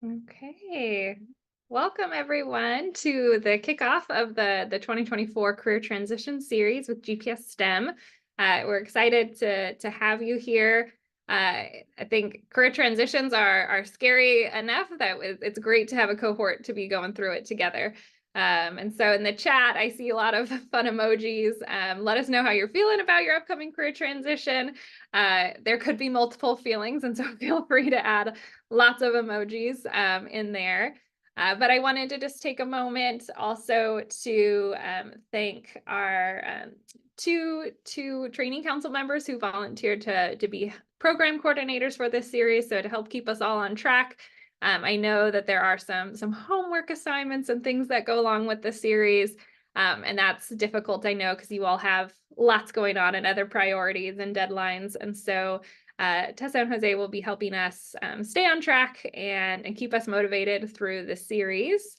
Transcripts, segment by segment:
Okay. Welcome everyone to the kickoff of the 2024 Career Transition Series with GPS STEM. We're excited to have you here. I think career transitions are scary enough that it's great to have a cohort to be going through it together. And so in the chat, I see a lot of fun emojis. Let us know how you're feeling about your upcoming career transition. There could be multiple feelings, and so feel free to add lots of emojis in there. But I wanted to just take a moment also to thank our two training council members who volunteered to be program coordinators for this series, so to help keep us all on track. I know that there are some homework assignments and things that go along with the series, and that's difficult, I know, because you all have lots going on and other priorities and deadlines. And so Tessa and Jose will be helping us stay on track and keep us motivated through the series.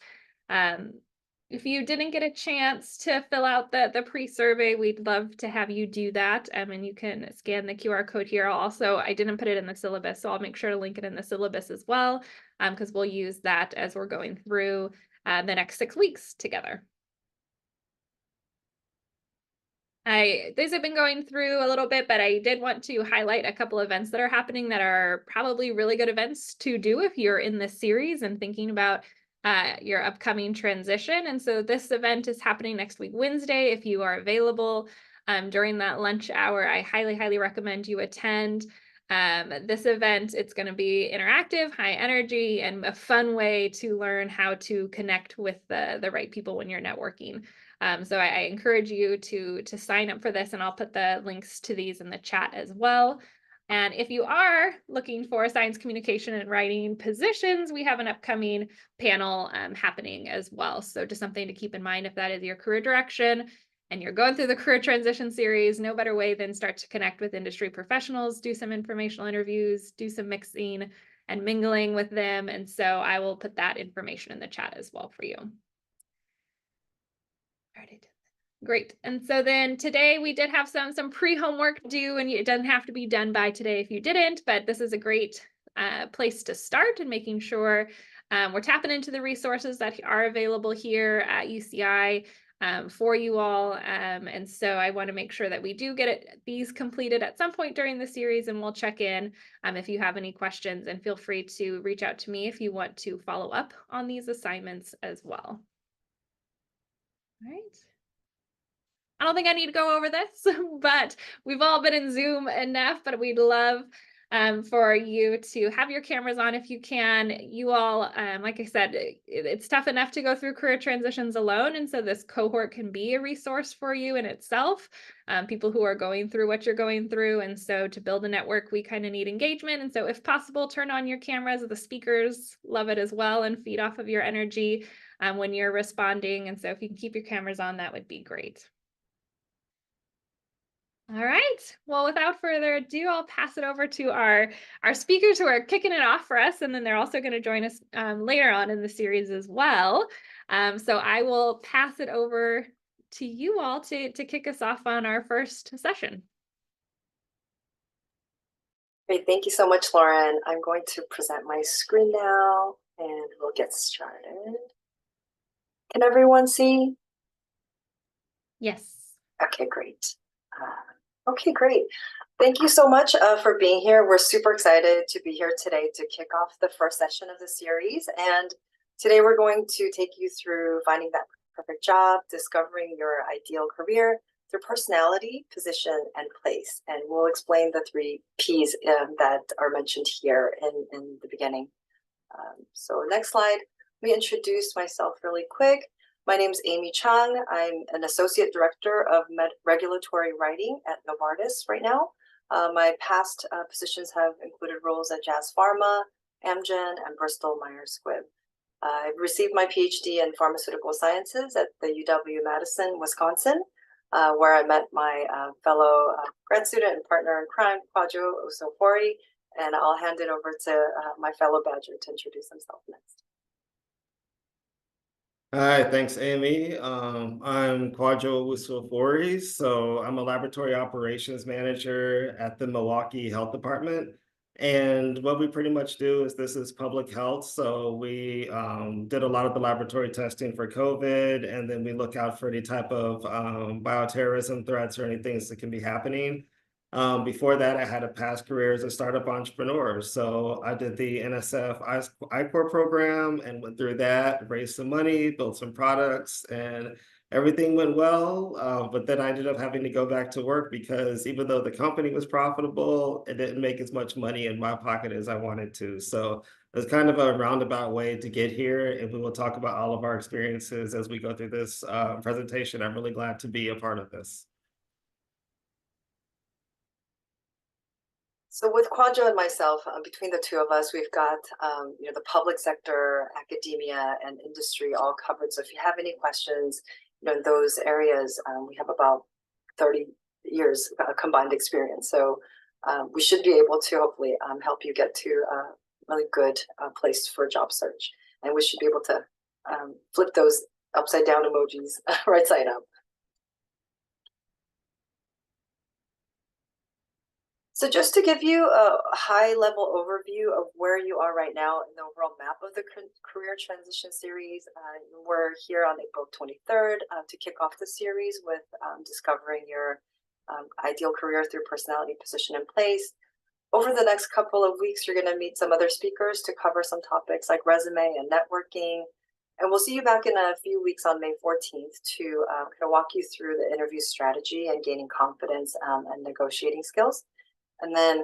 If you didn't get a chance to fill out the pre-survey, we'd love to have you do that. And you can scan the QR code here. I didn't put it in the syllabus, so I'll make sure to link it in the syllabus as well, because we'll use that as we're going through the next 6 weeks together. These have been going through a little bit, but I did want to highlight a couple events that are happening that are probably really good events to do if you're in this series and thinking about your upcoming transition. And so this event is happening next week, Wednesday. If you are available during that lunch hour, I highly, highly recommend you attend. This event, it's going to be interactive, high energy, and a fun way to learn how to connect with the right people when you're networking. So I encourage you to sign up for this, and I'll put the links to these in the chat as well. And if you are looking for science communication and writing positions, we have an upcoming panel happening as well. So just something to keep in mind if that is your career direction and you're going through the career transition series, no better way than start to connect with industry professionals, do some informational interviews, do some mixing and mingling with them. And so I will put that information in the chat as well for you. Great. And so then today we did have some pre-homework due, and it doesn't have to be done by today if you didn't, but this is a great place to start in making sure we're tapping into the resources that are available here at UCI for you all. And so I want to make sure that we do get these completed at some point during the series, and we'll check in if you have any questions, and feel free to reach out to me if you want to follow up on these assignments as well. All right. I don't think I need to go over this, but we've all been in Zoom enough, but we'd love for you to have your cameras on if you can. You all, like I said, it's tough enough to go through career transitions alone. And so this cohort can be a resource for you in itself, people who are going through what you're going through. And so to build a network, we kind of need engagement. And so if possible, turn on your cameras. The speakers love it as well and feed off of your energy when you're responding. And so if you can keep your cameras on, that would be great. All right. Well, without further ado, I'll pass it over to our speakers who are kicking it off for us, and then they're also going to join us later on in the series as well. So I will pass it over to you all to kick us off on our first session. Great. Thank you so much, Lauren. I'm going to present my screen now, and we'll get started. Can everyone see? Yes. Okay, great. Okay, great. Thank you so much for being here. We're super excited to be here today to kick off the first session of the series. And today we're going to take you through finding that perfect job, discovering your ideal career through personality, position, and place. And we'll explain the 3 Ps that are mentioned here in the beginning. So next slide, let me introduce myself really quick. My name is Amy Chung. I'm an Associate Director of Regulatory Writing at Novartis right now. My past positions have included roles at Jazz Pharma, Amgen, and Bristol Myers Squibb. I received my PhD in pharmaceutical sciences at the UW-Madison, Wisconsin, where I met my fellow grad student and partner in crime, Kwadwo Owusu-Ofori, and I'll hand it over to my fellow Badger to introduce himself next. Hi, thanks, Amy. I'm Kwadwo Owusu-Ofori. So I'm a laboratory operations manager at the Milwaukee Health Department. And what we pretty much do is this is public health. So we did a lot of the laboratory testing for COVID, and then we look out for any type of bioterrorism threats or any things that can be happening. Before that, I had a past career as a startup entrepreneur. So I did the NSF I-Corps program and went through that, raised some money, built some products, and everything went well. But then I ended up having to go back to work because even though the company was profitable, it didn't make as much money in my pocket as I wanted to. So it's kind of a roundabout way to get here. And we will talk about all of our experiences as we go through this presentation. I'm really glad to be a part of this. So with Kwadwo and myself, between the two of us, we've got the public sector, academia, and industry all covered. So if you have any questions, in those areas, we have about 30 years combined experience. So we should be able to hopefully help you get to a really good place for job search. And we should be able to flip those upside down emojis right side up. So just to give you a high-level overview of where you are right now in the overall map of the Career Transition Series, we're here on April 23rd to kick off the series with discovering your ideal career through personality, position, and place. Over the next couple of weeks, you're going to meet some other speakers to cover some topics like resume and networking. And we'll see you back in a few weeks on May 14th to kind of walk you through the interview strategy and gaining confidence and negotiating skills. And then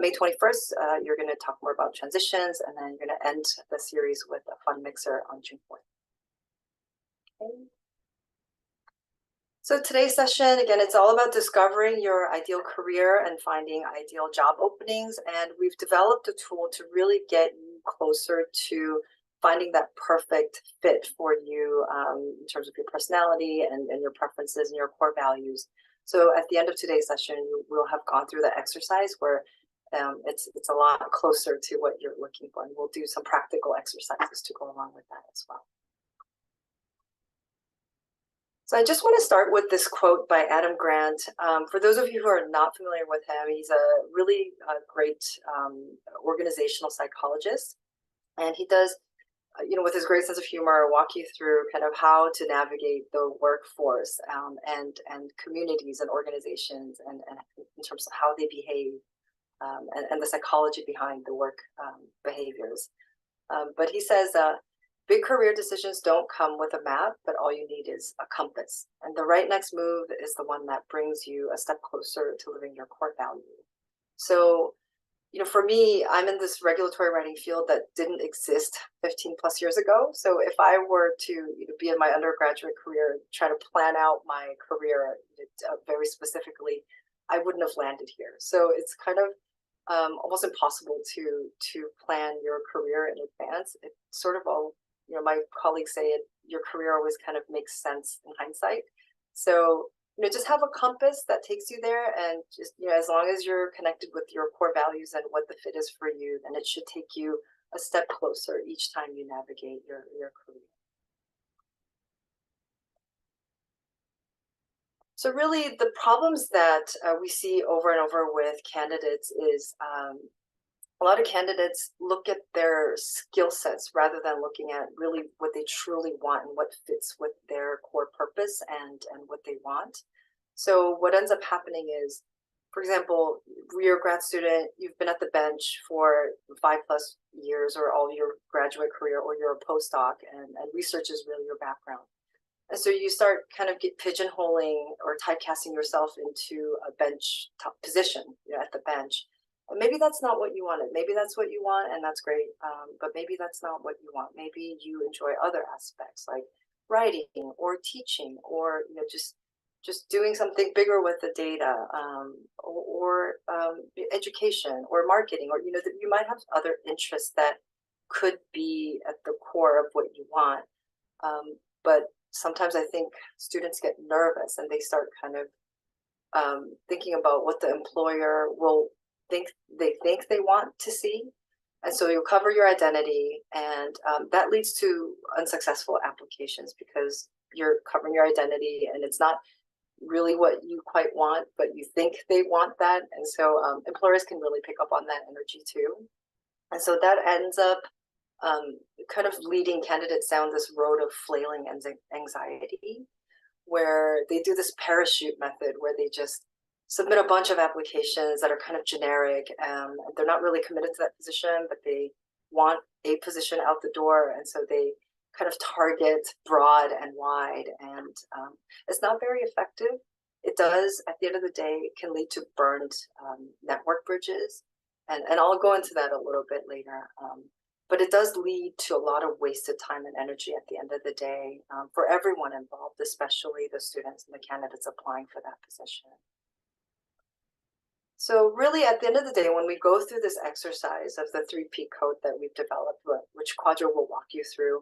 May 21st, you're going to talk more about transitions, and then you're going to end the series with a fun mixer on June 4th. Okay. So today's session, again, it's all about discovering your ideal career and finding ideal job openings. And we've developed a tool to really get you closer to finding that perfect fit for you in terms of your personality and your preferences and your core values. So at the end of today's session, we'll have gone through the exercise where it's a lot closer to what you're looking for. And we'll do some practical exercises to go along with that as well. So I just want to start with this quote by Adam Grant. For those of you who are not familiar with him, he's a really great organizational psychologist. And he does, with his great sense of humor, walk you through kind of how to navigate the workforce and communities and organizations and in terms of how they behave and the psychology behind the work behaviors. But he says, big career decisions don't come with a map, but all you need is a compass. And the right next move is the one that brings you a step closer to living your core value. So, for me, I'm in this regulatory writing field that didn't exist 15 plus years ago. So if I were to be in my undergraduate career, try to plan out my career very specifically, I wouldn't have landed here. So it's kind of almost impossible to plan your career in advance. It's sort of all, my colleagues say it, your career always kind of makes sense in hindsight. So just have a compass that takes you there, and just, as long as you're connected with your core values and what the fit is for you, then it should take you a step closer each time you navigate your career. So really, the problems that we see over and over with candidates is a lot of candidates look at their skill sets rather than looking at really what they truly want and what fits with their core purpose and what they want. So what ends up happening is, for example, you're a grad student, you've been at the bench for 5+ years or all your graduate career, or you're a postdoc and research is really your background. And so you start kind of pigeonholing or typecasting yourself into a bench top position at the bench. Maybe that's not what you wanted. Maybe that's what you want, and that's great. But maybe that's not what you want. Maybe you enjoy other aspects like writing or teaching, or just doing something bigger with the data, or education or marketing, or you might have other interests that could be at the core of what you want. But sometimes I think students get nervous and they start kind of thinking about what the employer will think they want to see. And so you'll cover your identity, and that leads to unsuccessful applications because you're covering your identity and it's not really what you quite want, but you think they want that. And so employers can really pick up on that energy too. And so that ends up kind of leading candidates down this road of flailing anxiety, where they do this parachute method where they just submit a bunch of applications that are kind of generic. They're not really committed to that position, but they want a position out the door. And so they kind of target broad and wide. And it's not very effective. It does, at the end of the day, it can lead to burned network bridges. And I'll go into that a little bit later. But it does lead to a lot of wasted time and energy at the end of the day for everyone involved, especially the students and the candidates applying for that position. So really, at the end of the day, when we go through this exercise of the 3P code that we've developed, which Kwadwo will walk you through,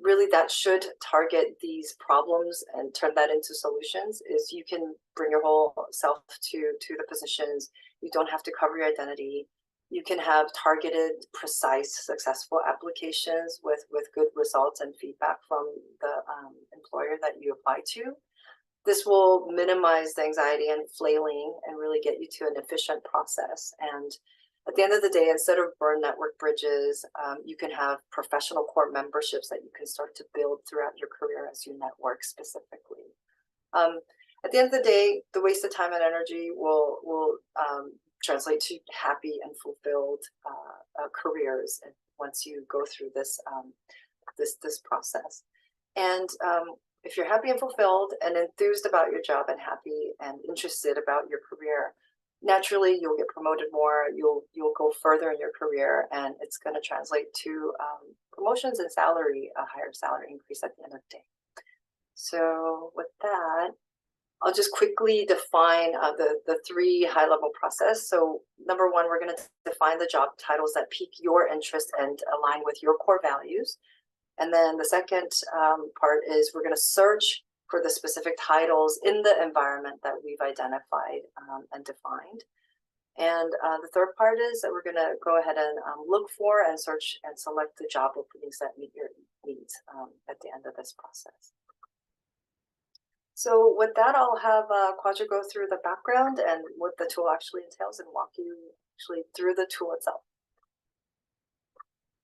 really that should target these problems and turn that into solutions. Is you can bring your whole self to the positions. You don't have to cover your identity. You can have targeted, precise, successful applications with good results and feedback from the employer that you apply to. This will minimize the anxiety and flailing and really get you to an efficient process. And at the end of the day, instead of burn network bridges, you can have professional core memberships that you can start to build throughout your career as you network specifically. At the end of the day, the waste of time and energy will translate to happy and fulfilled careers once you go through this this process. And if you're happy and fulfilled and enthused about your job and happy and interested about your career, naturally you'll get promoted more. You'll go further in your career, and it's going to translate to promotions and salary, a higher salary increase at the end of the day. So with that, I'll just quickly define the three high-level process. So number one, we're going to define the job titles that pique your interest and align with your core values. And then the second part is we're going to search for the specific titles in the environment that we've identified and defined. And the third part is that we're going to go ahead and look for and search and select the job openings that meet your needs at the end of this process. So with that, I'll have Kwadwo go through the background and what the tool actually entails and walk you actually through the tool itself.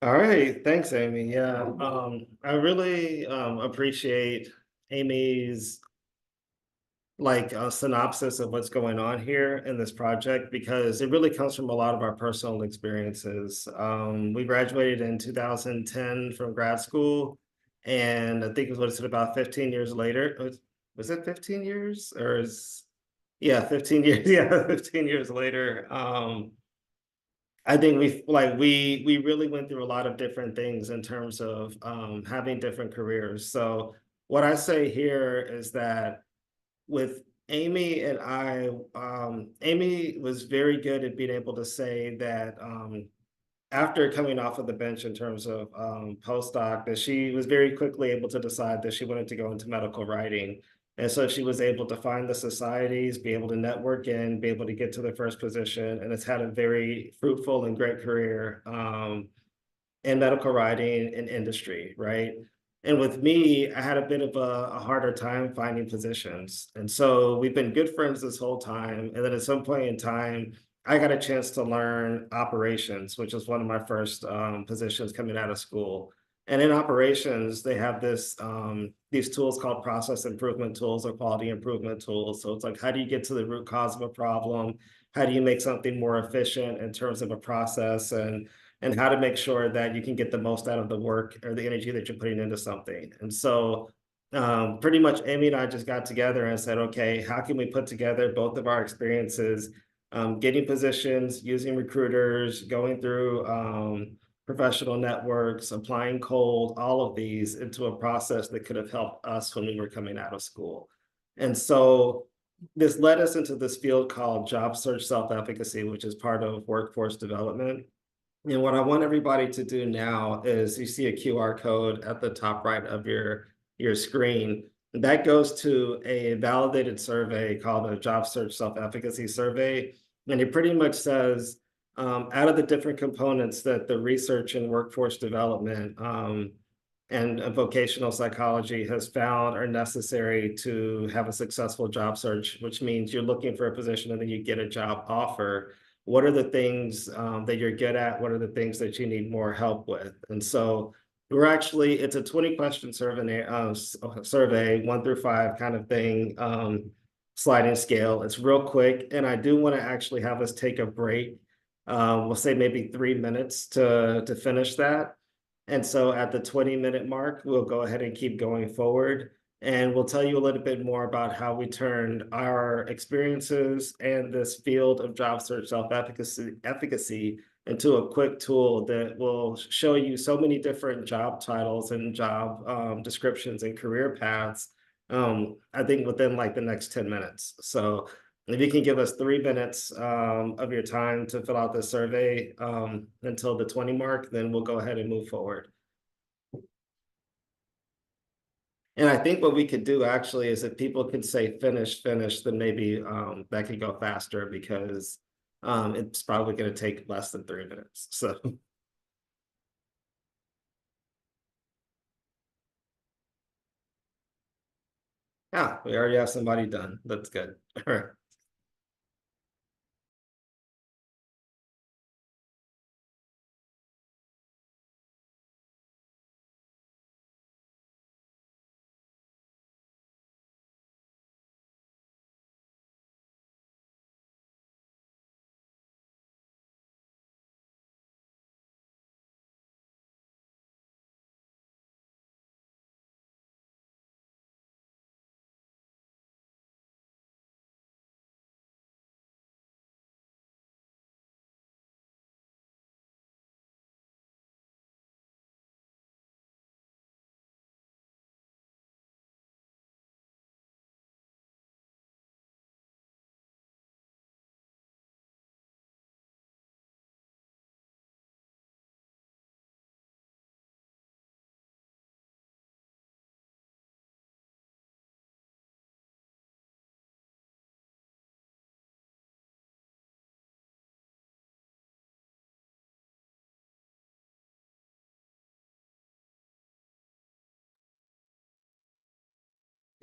All right, thanks, Amy. Yeah, I really appreciate Amy's synopsis of what's going on here in this project, because it really comes from a lot of our personal experiences. We graduated in 2010 from grad school, and I think it was about 15 years later. Was it 15 years or yeah, 15 years. Yeah, 15 years later. I think we really went through a lot of different things in terms of having different careers. So what I say here is that with Amy and I, Amy was very good at being able to say that after coming off of the bench in terms of postdoc, that she was very quickly able to decide that she wanted to go into medical writing. And so she was able to find the societies, be able to network in, be able to get to the first position, and it's had a very fruitful and great career in medical writing and industry, right? And with me, I had a bit of a harder time finding positions. And so we've been good friends this whole time. And then at some point in time, I got a chance to learn operations, which was one of my first positions coming out of school. And in operations, they have these tools called process improvement tools or quality improvement tools. So it's like, how do you get to the root cause of a problem? How do you make something more efficient in terms of a process, and how to make sure that you can get the most out of the work or the energy that you're putting into something. And so pretty much Amy and I just got together and said, okay, how can we put together both of our experiences, getting positions, using recruiters, going through professional networks, applying cold, all of these into a process that could have helped us when we were coming out of school. And so this led us into this field called job search self-efficacy, which is part of workforce development. And what I want everybody to do now is, you see a QR code at the top right of your screen. That goes to a validated survey called a job search self-efficacy survey. And it pretty much says, out of the different components that the research and workforce development and vocational psychology has found are necessary to have a successful job search, which means you're looking for a position and then you get a job offer. What are the things that you're good at? What are the things that you need more help with? And so it's a 20-question survey, 1 through 5 kind of thing, sliding scale. It's real quick. And I do want to actually have us take a break. We'll say maybe 3 minutes to finish that. And so at the 20-minute mark, we'll go ahead and keep going forward. And we'll tell you a little bit more about how we turned our experiences and this field of job search self-efficacy into a quick tool that will show you so many different job titles and job descriptions and career paths, I think within like the next 10 minutes. So if you can give us 3 minutes of your time to fill out the survey until the 20 mark, then we'll go ahead and move forward. And I think what we could do actually is if people could say finish, then maybe that could go faster because it's probably going to take less than 3 minutes. So. Yeah, we already have somebody done. That's good. All right.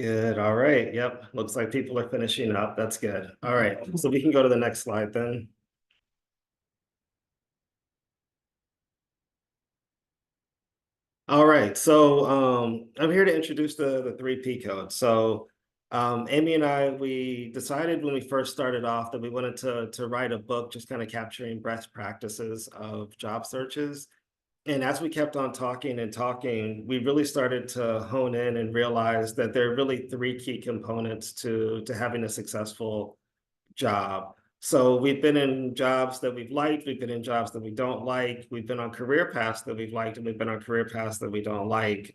Good. All right. Yep. Looks like people are finishing up. That's good. All right. So we can go to the next slide then. All right. So I'm here to introduce the 3P code. So Amy and I, we decided when we first started off that we wanted to write a book just kind of capturing best practices of job searches. And as we kept on talking and talking, we really started to hone in and realize that there are really 3 key components to having a successful job. So we've been in jobs that we've liked, we've been in jobs that we don't like, we've been on career paths that we've liked, and we've been on career paths that we don't like.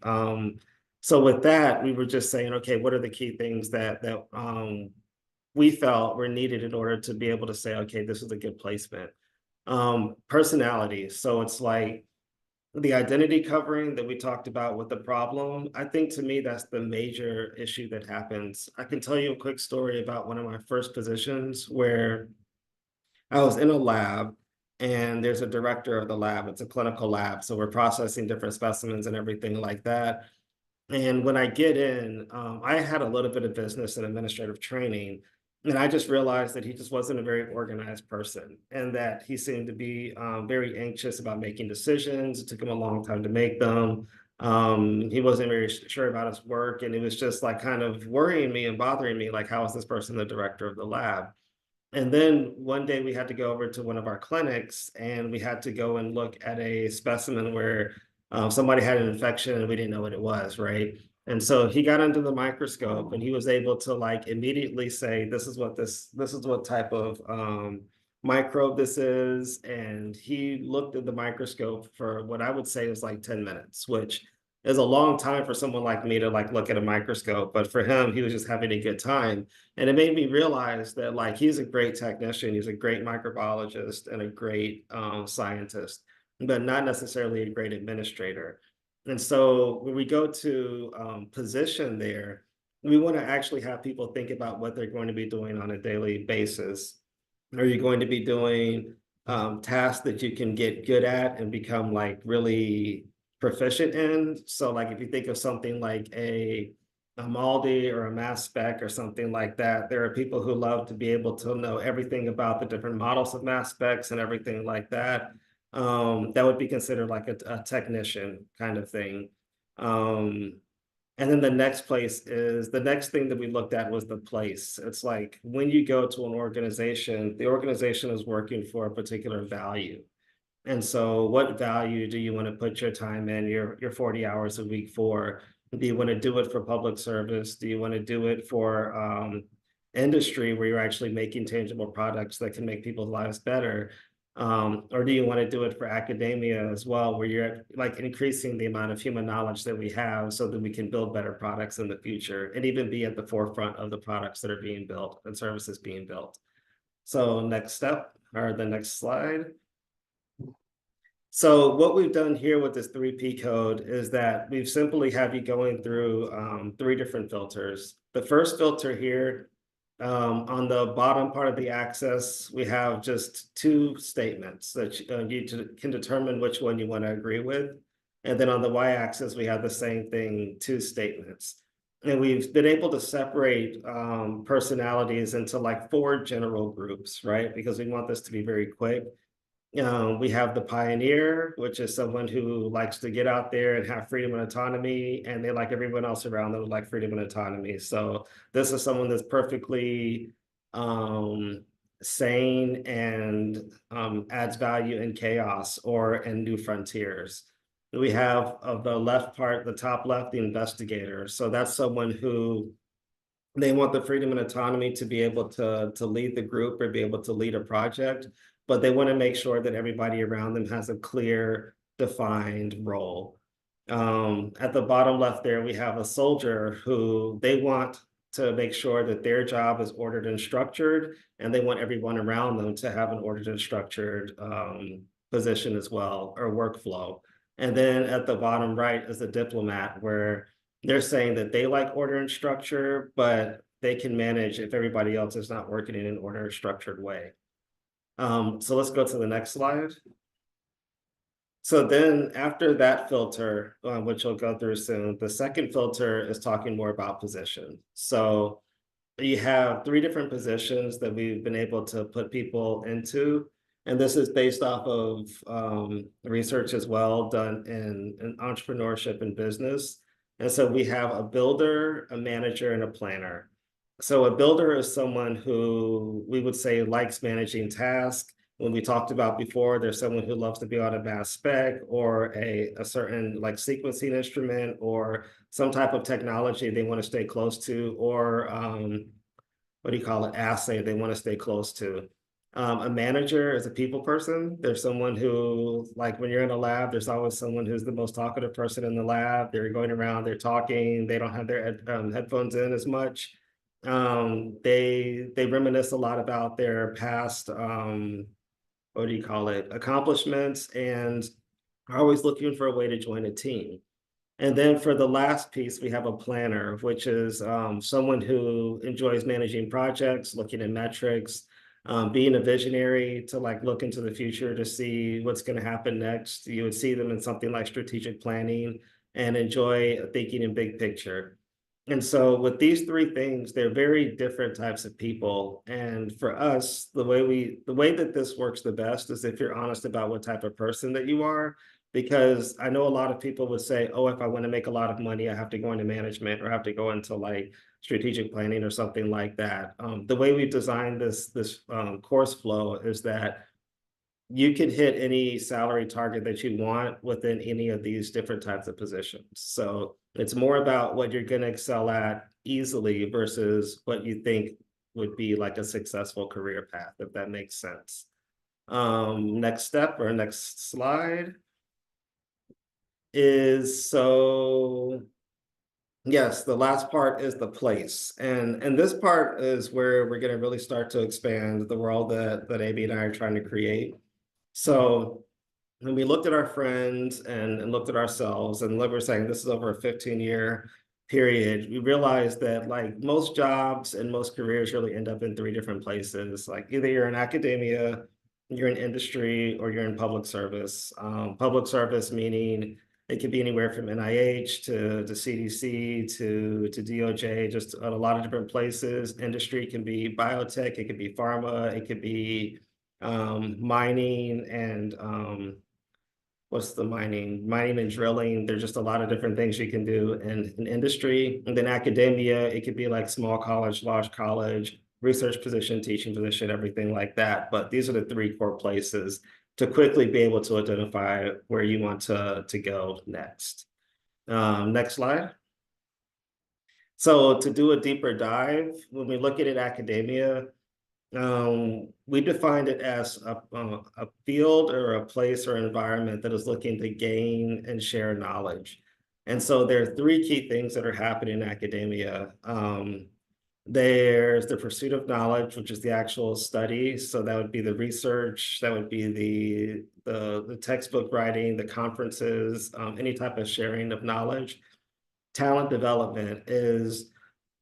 So with that, we were just saying, okay, what are the key things that we felt were needed in order to be able to say, okay, this is a good placement. Personality. So it's like the identity covering that we talked about with the problem. I think to me, that's the major issue that happens. I can tell you a quick story about one of my first positions where I was in a lab and there's a director of the lab. It's a clinical lab. So we're processing different specimens and everything like that. And when I get in, I had a little bit of business and administrative training, and I just realized that he just wasn't a very organized person and that he seemed to be very anxious about making decisions. It took him a long time to make them. He wasn't very sure about his work, and it was just like kind of worrying me and bothering me, like, how is this person the director of the lab? And then one day we had to go over to one of our clinics and we had to go and look at a specimen where somebody had an infection and we didn't know what it was, right? And so he got under the microscope and he was able to like immediately say, this is what type of microbe this is. And he looked at the microscope for what I would say was like 10 minutes, which is a long time for someone like me to like look at a microscope. But for him, he was just having a good time. And it made me realize that like he's a great technician, he's a great microbiologist and a great scientist, but not necessarily a great administrator. And so when we go to position there, we want to actually have people think about what they're going to be doing on a daily basis. Are you going to be doing tasks that you can get good at and become like really proficient in. So like if you think of something like a Maldi or a mass spec or something like that, there are people who love to be able to know everything about the different models of mass specs and everything like that. That would be considered like a technician kind of thing. And then the next the next thing that we looked at was the place. It's like when you go to an organization, the organization is working for a particular value. And so what value do you want to put your time in, your 40 hours a week for? Do you want to do it for public service? Do you want to do it for industry where you're actually making tangible products that can make people's lives better? Or do you want to do it for academia as well, where you're like increasing the amount of human knowledge that we have so that we can build better products in the future and even be at the forefront of the products that are being built and services being built? So next step, or the next slide. So what we've done here with this 3P code is that we've simply have you going through 3 different filters. The first filter here, on the bottom part of the axis, we have just 2 statements that you can determine which one you want to agree with. And then on the y-axis, we have the same thing, 2 statements. And we've been able to separate personalities into like 4 general groups, right? Because we want this to be very quick. We have the pioneer, which is someone who likes to get out there and have freedom and autonomy, and they like everyone else around them like freedom and autonomy. So this is someone that's perfectly sane and adds value in chaos or in new frontiers. We have of the left part, the top left, the investigator. So that's someone who they want the freedom and autonomy to be able to lead the group or be able to lead a project, but they want to make sure that everybody around them has a clear, defined role. At the bottom left there, we have a soldier who they want to make sure that their job is ordered and structured, and they want everyone around them to have an ordered and structured position as well, or workflow. And then at the bottom right is a diplomat, where they're saying that they like order and structure, but they can manage if everybody else is not working in an order and structured way. So let's go to the next slide. So then after that filter, which we'll go through soon, the second filter is talking more about position. So you have 3 different positions that we've been able to put people into. And this is based off of research as well done in entrepreneurship and business. And so we have a builder, a manager, and a planner. So a builder is someone who we would say likes managing tasks. When we talked about before, there's someone who loves to be on a mass spec or a certain like sequencing instrument or some type of technology they want to stay close to, or what do you call it, assay they want to stay close to. A manager is a people person. There's someone who, like when you're in a lab, there's always someone who's the most talkative person in the lab. They're going around, they're talking, they don't have their headphones in as much. They reminisce a lot about their past, what do you call it, accomplishments, and are always looking for a way to join a team. And then for the last piece, we have a planner, which is someone who enjoys managing projects, looking at metrics, being a visionary to like look into the future to see what's going to happen next. You would see them in something like strategic planning and enjoy thinking in big picture. And so with these 3 things, they're very different types of people. And for us, the way that this works the best is if you're honest about what type of person that you are. Because I know a lot of people would say, oh, if I want to make a lot of money, I have to go into management or I have to go into like strategic planning or something like that. The way we've designed this course flow is that you can hit any salary target that you want within any of these different types of positions. So it's more about what you're going to excel at easily versus what you think would be like a successful career path, if that makes sense. Next step or next slide is, so yes, the last part is the place. And this part is where we're going to really start to expand the world that AB and I are trying to create. So when we looked at our friends and looked at ourselves, and like we're saying, this is over a 15-year period, we realized that like most jobs and most careers really end up in 3 different places. Like either you're in academia, you're in industry, or you're in public service. Public service meaning It could be anywhere from NIH to CDC to DOJ, just a lot of different places. Industry can be biotech, it could be pharma, it could be mining and what's the mining and drilling. There's just a lot of different things you can do in industry. And then academia, it could be like small college, large college, research position, teaching position, everything like that. But these are the three core places to quickly be able to identify where you want to go next. Next slide. So to do a deeper dive, when we look at it academia, we defined it as a field or a place or environment that is looking to gain and share knowledge. And so there are three key things that are happening in academia. There's the pursuit of knowledge, which is the actual study. So that would be the research, that would be the textbook writing, the conferences, any type of sharing of knowledge. Talent development is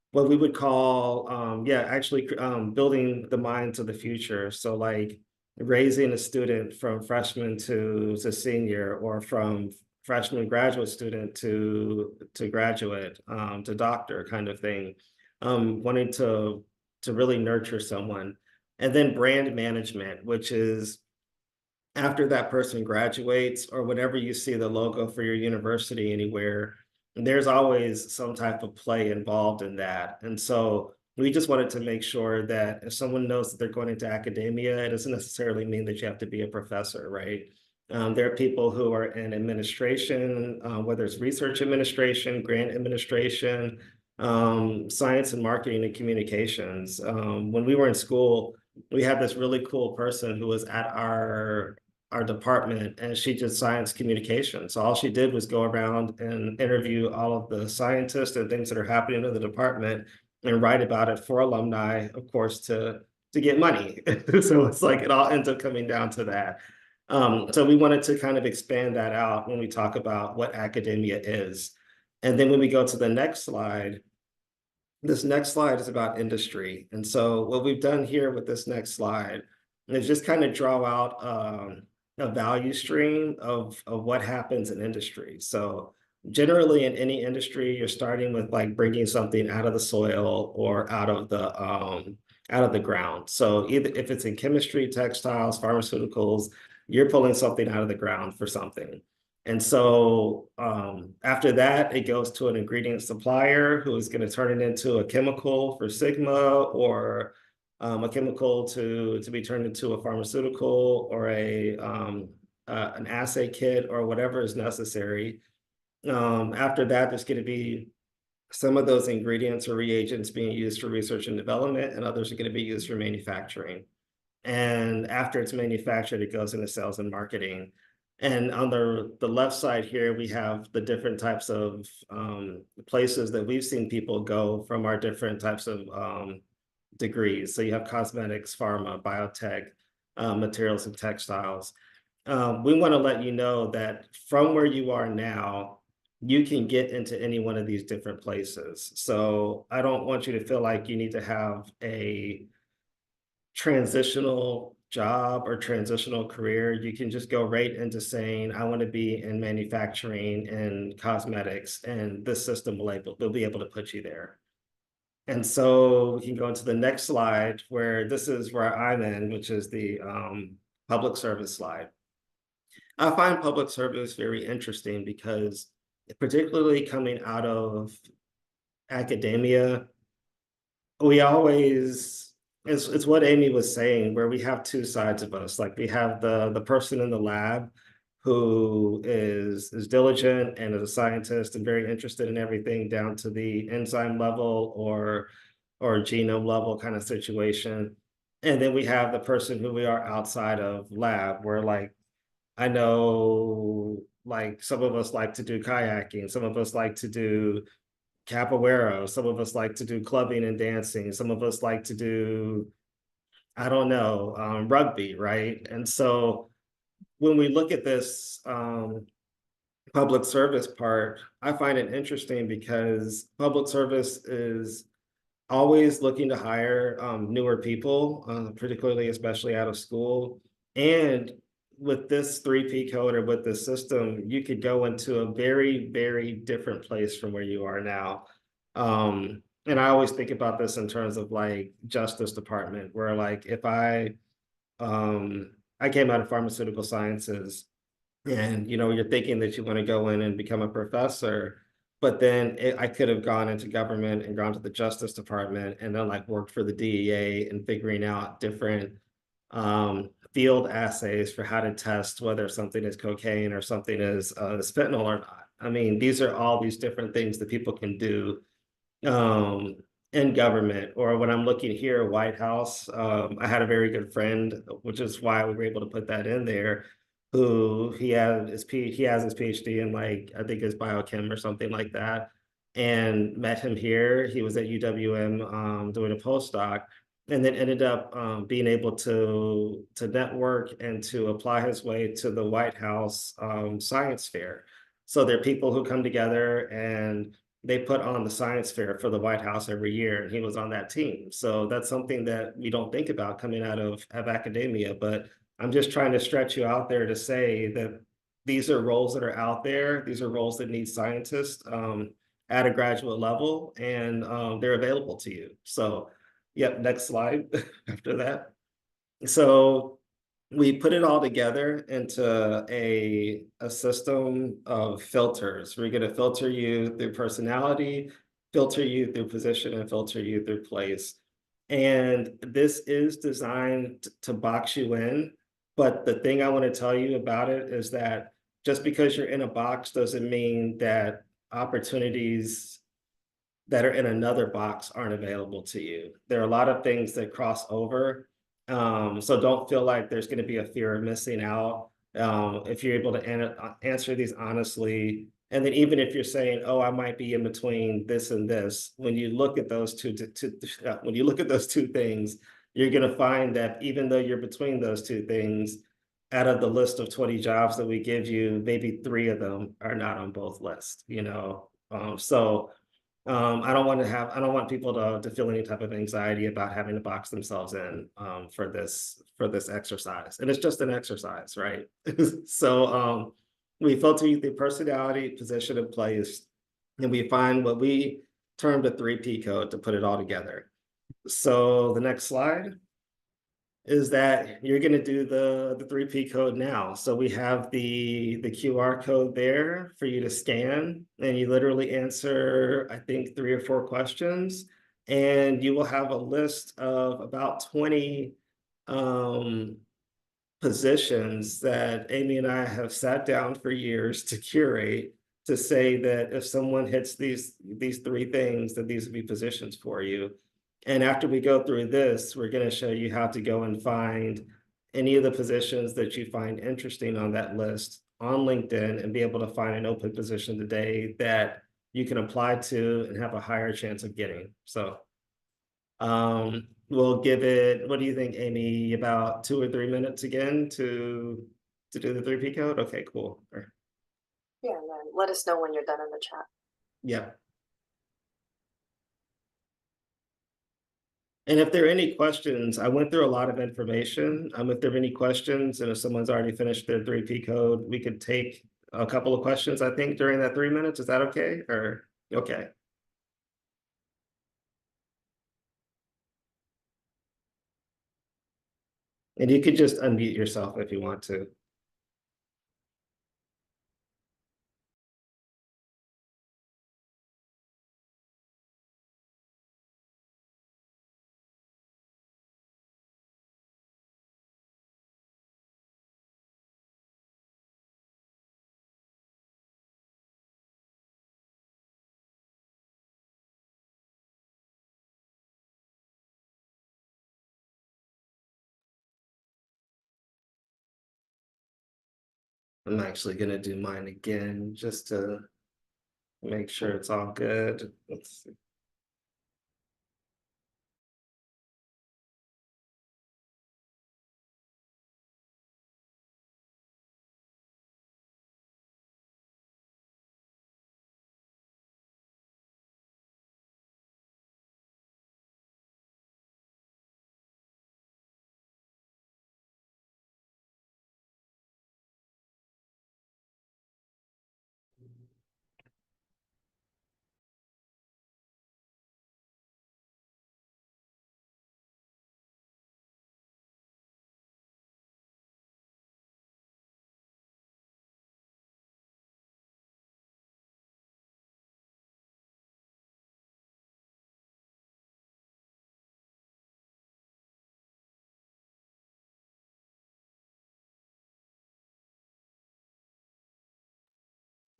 what we would call, building the minds of the future. So like raising a student from freshman to senior, or from freshman graduate student to graduate, to doctor kind of thing. Wanting to really nurture someone. And then brand management, which is after that person graduates, or whenever you see the logo for your university anywhere, there's always some type of play involved in that. And so we just wanted to make sure that if someone knows that they're going into academia, it doesn't necessarily mean that you have to be a professor, right? There are people who are in administration, whether it's research administration, grant administration, science and marketing and communications. When we were in school, we had this really cool person who was at our department, and she did science communication. So all she did was go around and interview all of the scientists and things that are happening in the department and write about it for alumni, of course, to get money. So it's like it all ends up coming down to that. So we wanted to kind of expand that out when we talk about what academia is. And then when we go to the next slide, this next slide is about industry. And so what we've done here with this next slide is just kind of draw out a value stream of what happens in industry. So generally in any industry, you're starting with like bringing something out of the soil or out of the ground. So either if it's in chemistry, textiles, pharmaceuticals, you're pulling something out of the ground for something. And so after that, it goes to an ingredient supplier who is going to turn it into a chemical for Sigma, or a chemical to be turned into a pharmaceutical, or an assay kit, or whatever is necessary. After that, there's going to be some of those ingredients or reagents being used for research and development, and others are going to be used for manufacturing. And after it's manufactured, it goes into sales and marketing. And on the left side here, we have the different types of places that we've seen people go from our different types of degrees. So you have cosmetics, pharma, biotech, materials and textiles. We want to let you know that from where you are now, you can get into any one of these different places. So I don't want you to feel like you need to have a transitional job or transitional career. You can just go right into saying, I want to be in manufacturing and cosmetics, and this system will be able to put you there. And so we can go into the next slide, where this is where I'm in, which is the public service slide. I find public service very interesting because, particularly coming out of academia, we always, it's what Amy was saying, where we have two sides of us. Like we have the person in the lab who is diligent and is a scientist and very interested in everything down to the enzyme level or genome level kind of situation. And then we have the person who we are outside of lab, where like, I know like some of us like to do kayaking, some of us like to do capoeira, some of us like to do clubbing and dancing, some of us like to do, I don't know, rugby, right? And so when we look at this public service part, I find it interesting because public service is always looking to hire newer people, particularly especially out of school. And with this 3P code or with this system, you could go into a very, very different place from where you are now. And I always think about this in terms of like Justice Department, where like if I came out of pharmaceutical sciences, and you're thinking that you want to go in and become a professor, but then I could have gone into government and gone to the Justice Department and then like worked for the DEA and figuring out different field assays for how to test whether something is cocaine or something is fentanyl or not. I mean, these are all these different things that people can do um, in government. Or when I'm looking here, White House, I had a very good friend, which is why we were able to put that in there, who he has his PhD in like, I think it's biochem or something like that. And met him here. He was at UWM doing a postdoc, and then ended up being able to network and to apply his way to the White House science fair. So there are people who come together and they put on the science fair for the White House every year, and he was on that team. So that's something that we don't think about coming out of academia. But I'm just trying to stretch you out there to say that these are roles that are out there. These are roles that need scientists at a graduate level, and they're available to you. So, yep, next slide after that. So we put it all together into a system of filters. We're going to filter you through personality, filter you through position, and filter you through place. And this is designed to box you in. But the thing I want to tell you about it is that just because you're in a box doesn't mean that opportunities that are in another box aren't available to you. There are a lot of things that cross over. So don't feel like there's going to be a fear of missing out. If you're able to answer these honestly, and then even if you're saying, "Oh, I might be in between this and this," when you look at those when you look at those two things, you're going to find that even though you're between those two things, out of the list of 20 jobs that we give you, maybe 3 of them are not on both lists. I don't want people to feel any type of anxiety about having to box themselves in for this exercise. And it's just an exercise, right? So we filter you through personality, position, and place, and we find what we termed a 3P code to put it all together. So the next slide is that you're going to do the 3P code now. So we have the QR code there for you to scan, and you literally answer, I think, 3 or 4 questions, and you will have a list of about 20 um, positions that Amy and I have sat down for years to curate, to say that if someone hits these 3 things, that these would be positions for you. And after we go through this, we're going to show you how to go and find any of the positions that you find interesting on that list on LinkedIn and be able to find an open position today that you can apply to and have a higher chance of getting. So we'll give it, what do you think, Amy, about 2 or 3 minutes again to do the 3P code? Okay, cool. Yeah, and then let us know when you're done in the chat. Yeah. And if there are any questions, I went through a lot of information. If there are any questions, and if someone's already finished their 3P code, we could take a couple of questions, I think, during that 3 minutes. Is that okay? Or okay? And you could just unmute yourself if you want to. I'm actually gonna do mine again just to make sure it's all good. Let's see.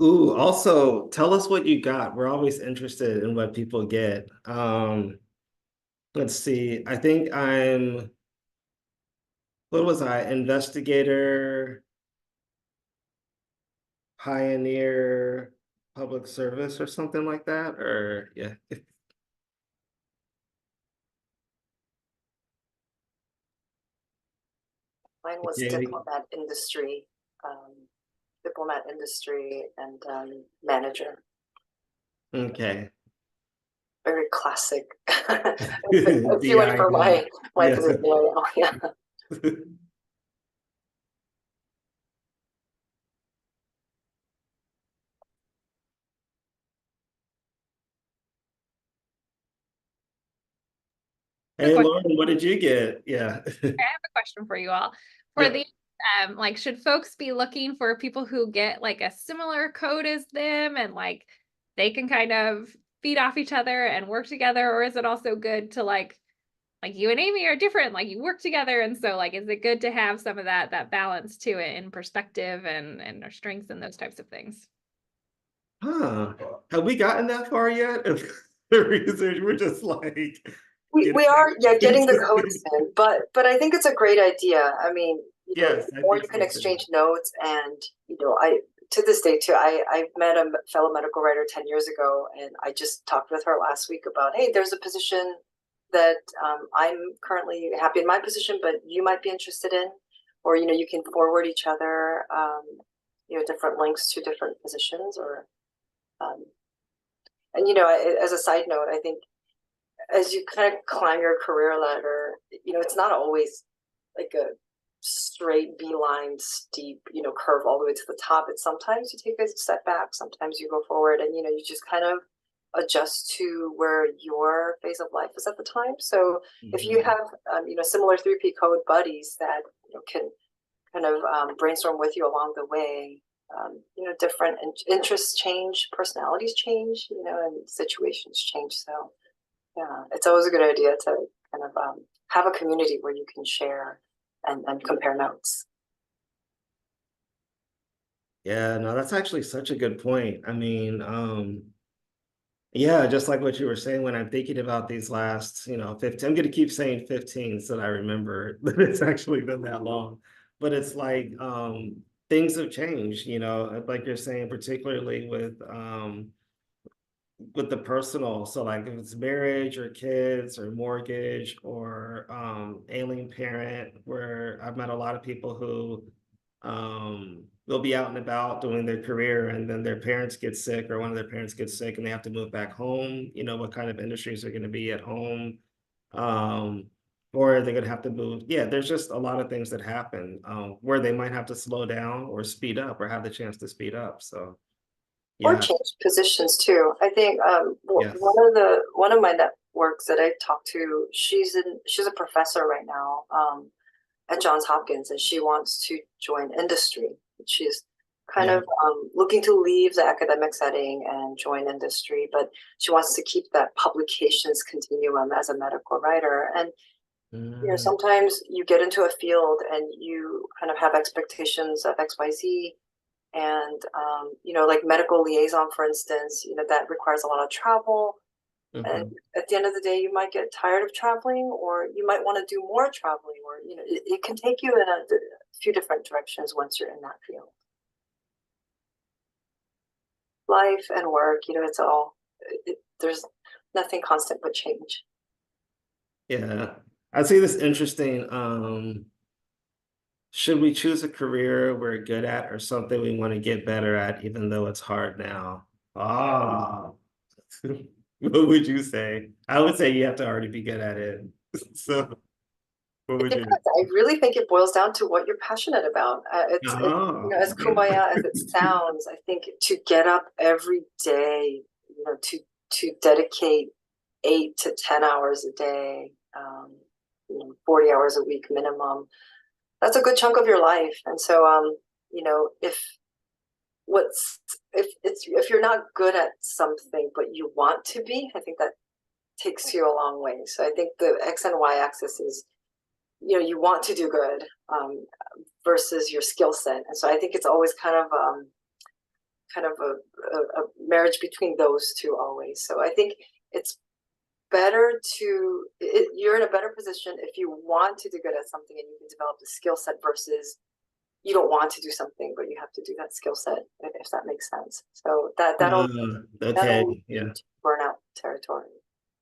Ooh, also tell us what you got. We're always interested in what people get. Let's see. I think what was I? Investigator, pioneer, public service or something like that? Or yeah. Mine was Okay. um, diplomat industry and manager. Okay. Very classic. If you went DI for thing. my Yeah. position, yeah. Quick Hey question. Lauren, what did you get? Yeah. I have a question for you all. For Yeah. the like, should folks be looking for people who get like a similar code as them and like they can kind of feed off each other and work together, or is it also good to like you and Amy are different, like you work together, and so like is it good to have some of that balance to it in perspective and our strengths and those types of things? Huh. Have we gotten that far yet? The research, we're just like We getting are, yeah, getting the codes back. in, but I think it's a great idea. I mean, Yes, I or think you so can too. exchange notes, and I to this day too. I met a fellow medical writer 10 years ago, and I just talked with her last week about, hey, there's a position that I'm currently happy in my position, but you might be interested in, or you can forward each other, different links to different positions, or um, and as a side note, I think as you kind of climb your career ladder, it's not always like a straight beeline, steep, curve all the way to the top. It's sometimes you take a step back, sometimes you go forward, and you just kind of adjust to where your phase of life is at the time. So if you Mhm. have, similar 3P code buddies that can kind of brainstorm with you along the way. Different interests change, personalities change, and situations change. So yeah, it's always a good idea to kind of have a community where you can share and compare notes. Yeah, no, that's actually such a good point. I mean, yeah, just like what you were saying, when I'm thinking about these last, 15, I'm gonna keep saying 15 so that I remember that it's actually been that long. But it's like things have changed, like you're saying, particularly with the personal. So like if it's marriage or kids or mortgage or alien parent, where I've met a lot of people who they'll be out and about doing their career and then their parents get sick or one of their parents gets sick and they have to move back home. What kind of industries are going to be at home? Um, or they're going to have to move. Yeah, there's just a lot of things that happen where they might have to slow down or speed up or have the chance to speed up. So Or yeah, change positions too. I think yes. one of my networks that I talked to, she's a professor right now at Johns Hopkins, and she wants to join industry. She's kind Yeah. of looking to leave the academic setting and join industry, but she wants to keep that publications continuum as a medical writer. And Mm, sometimes you get into a field and you kind of have expectations of XYZ, and like medical liaison, for instance, that requires a lot of travel. And mhm. at the end of the day, you might get tired of traveling, or you might want to do more traveling, or it can take you in a few different directions once you're in that field. Life and work, it's all there's nothing constant but change. Yeah. I see this interesting. Should we choose a career we're good at or something we want to get better at, even though it's hard now? Ah, what would you say? I would say you have to already be good at it. So, what It would you? depends. I really think it boils down to what you're passionate about. It's Oh, as okay. kumbaya as it sounds. I think to get up every day, to dedicate 8 to 10 hours a day, 40 hours a week minimum. That's a good chunk of your life. And so, if what's if you're not good at something but you want to be, I think that takes you a long way. So I think the X and Y axis is you want to do good versus your skill set, and so I think it's always kind of kind of a marriage between those two always. So I think it's better to, you're in a better position if you want to do good at something and you can develop the skill set versus you don't want to do something, but you have to do that skill set, if that makes sense. So that'll Okay, lead yeah. to burnout territory.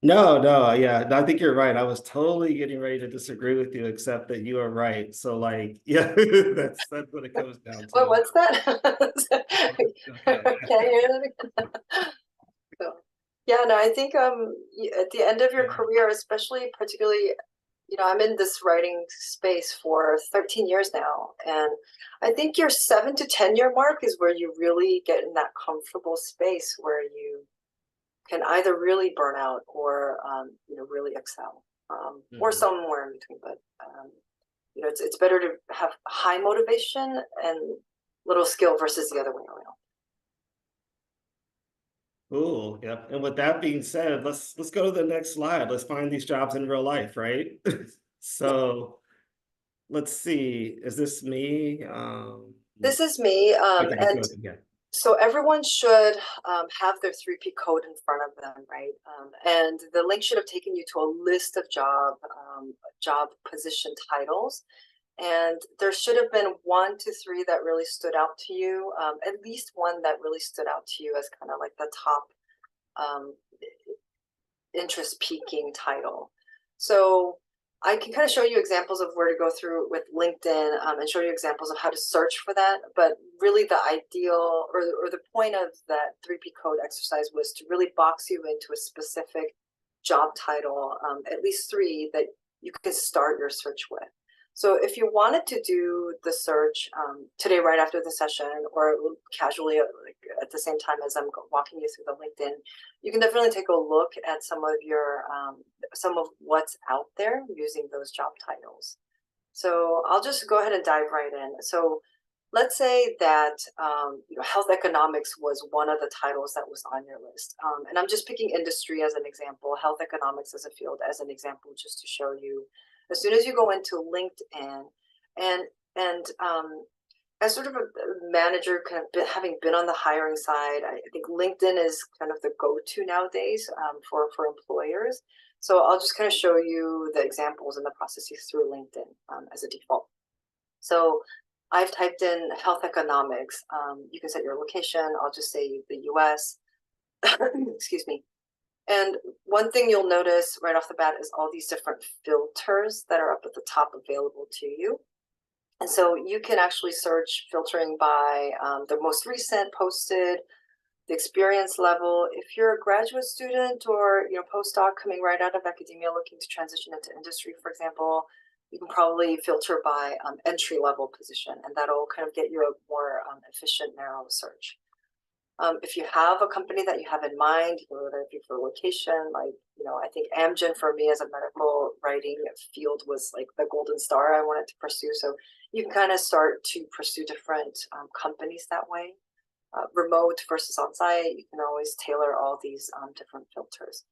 No, yeah, I think you're right. I was totally getting ready to disagree with you, except that you are right. So like, yeah, that's what it comes down to. What's that? Okay. Can you hear that again? So, yeah, no, I think at the end of your career, especially particularly, I'm in this writing space for 13 years now, and I think your 7 to 10 year mark is where you really get in that comfortable space where you can either really burn out or really excel, or somewhere in between. But it's better to have high motivation and little skill versus the other way around. Cool. Yep. And with that being said, let's go to the next slide. Let's find these jobs in real life, right? So let's see. Is this me? This is me, Okay, and good, yeah. so everyone should have their 3P code in front of them, right? And the link should have taken you to a list of job position titles. And there should have been 1 to 3 that really stood out to you, at least one that really stood out to you as kind of like the top interest piquing title. So I can kind of show you examples of where to go through with LinkedIn, and show you examples of how to search for that. But really the ideal or the point of that 3P code exercise was to really box you into a specific job title, at least 3 that you can start your search with. So if you wanted to do the search today, right after the session, or casually at the same time as I'm walking you through the LinkedIn, you can definitely take a look at some of what's out there using those job titles. So I'll just go ahead and dive right in. So let's say that health economics was one of the titles that was on your list, and I'm just picking industry as an example, health economics as a field as an example, just to show you. As soon as you go into LinkedIn, and as sort of a manager, kind of having been on the hiring side, I think LinkedIn is kind of the go-to nowadays for employers. So I'll just kind of show you the examples and the processes through LinkedIn as a default. So I've typed in health economics. You can set your location. I'll just say the US. Excuse me. And one thing you'll notice right off the bat is all these different filters that are up at the top available to you. And so you can actually search filtering by the most recent posted, the experience level. If you're a graduate student or postdoc coming right out of academia looking to transition into industry, for example, you can probably filter by entry level position, and that'll kind of get you a more efficient, narrow search. If you have a company that you have in mind, whether it be for location, like, I think Amgen for me as a medical writing field was like the golden star I wanted to pursue. So you can kind of start to pursue different companies that way. Remote versus on-site, you can always tailor all these different filters.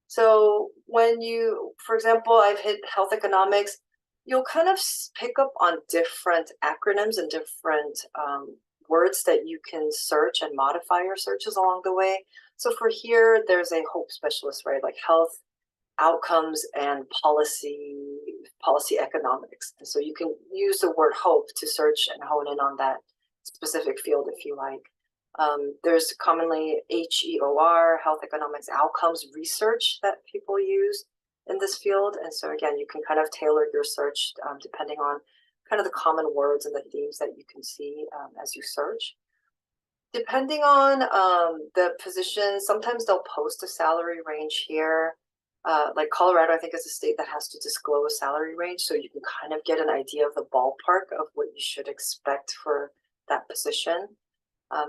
So when you, for example, I've hit health economics, you'll kind of pick up on different acronyms and different words that you can search and modify your searches along the way. So for here, there's a HOPE specialist, right? Like health outcomes and policy economics. And so you can use the word HOPE to search and hone in on that specific field if you like. There's commonly HEOR, health economics outcomes research, that people use in this field. And so again, you can kind of tailor your search depending on kind of the common words and the themes that you can see as you search. Depending on the position, sometimes they'll post a salary range here. Like Colorado, I think, is a state that has to disclose salary range, so you can kind of get an idea of the ballpark of what you should expect for that position.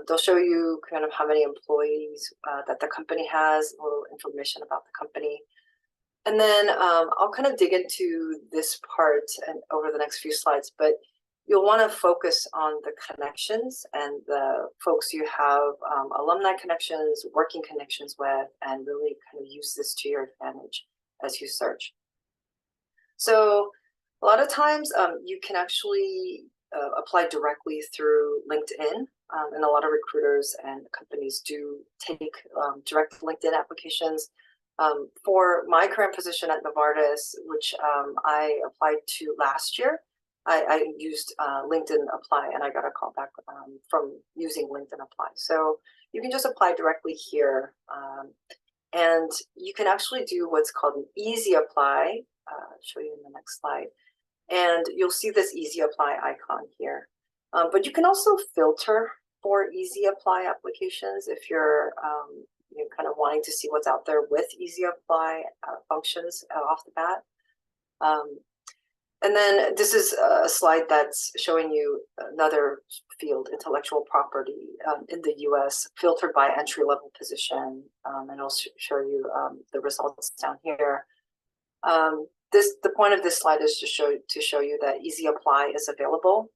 They'll show you kind of how many employees that the company has, a little information about the company. And then I'll kind of dig into this part and over the next few slides, but you'll want to focus on the connections and the folks you have alumni connections, working connections with, and really kind of use this to your advantage as you search. So a lot of times you can actually apply directly through LinkedIn. and a lot of recruiters and companies do take direct LinkedIn applications. For my current position at Novartis, which I applied to last year, I used LinkedIn Apply, and I got a call back from using LinkedIn Apply. So you can just apply directly here. And you can actually do what's called an easy apply. I'll show you in the next slide. And you'll see this easy apply icon here. But you can also filter for easy apply applications if you're kind of wanting to see what's out there with easy apply functions off the bat. And then this is a slide that's showing you another field, intellectual property in the US, filtered by entry-level position. And I'll show you the results down here. The point of this slide is to show you that Easy Apply is available.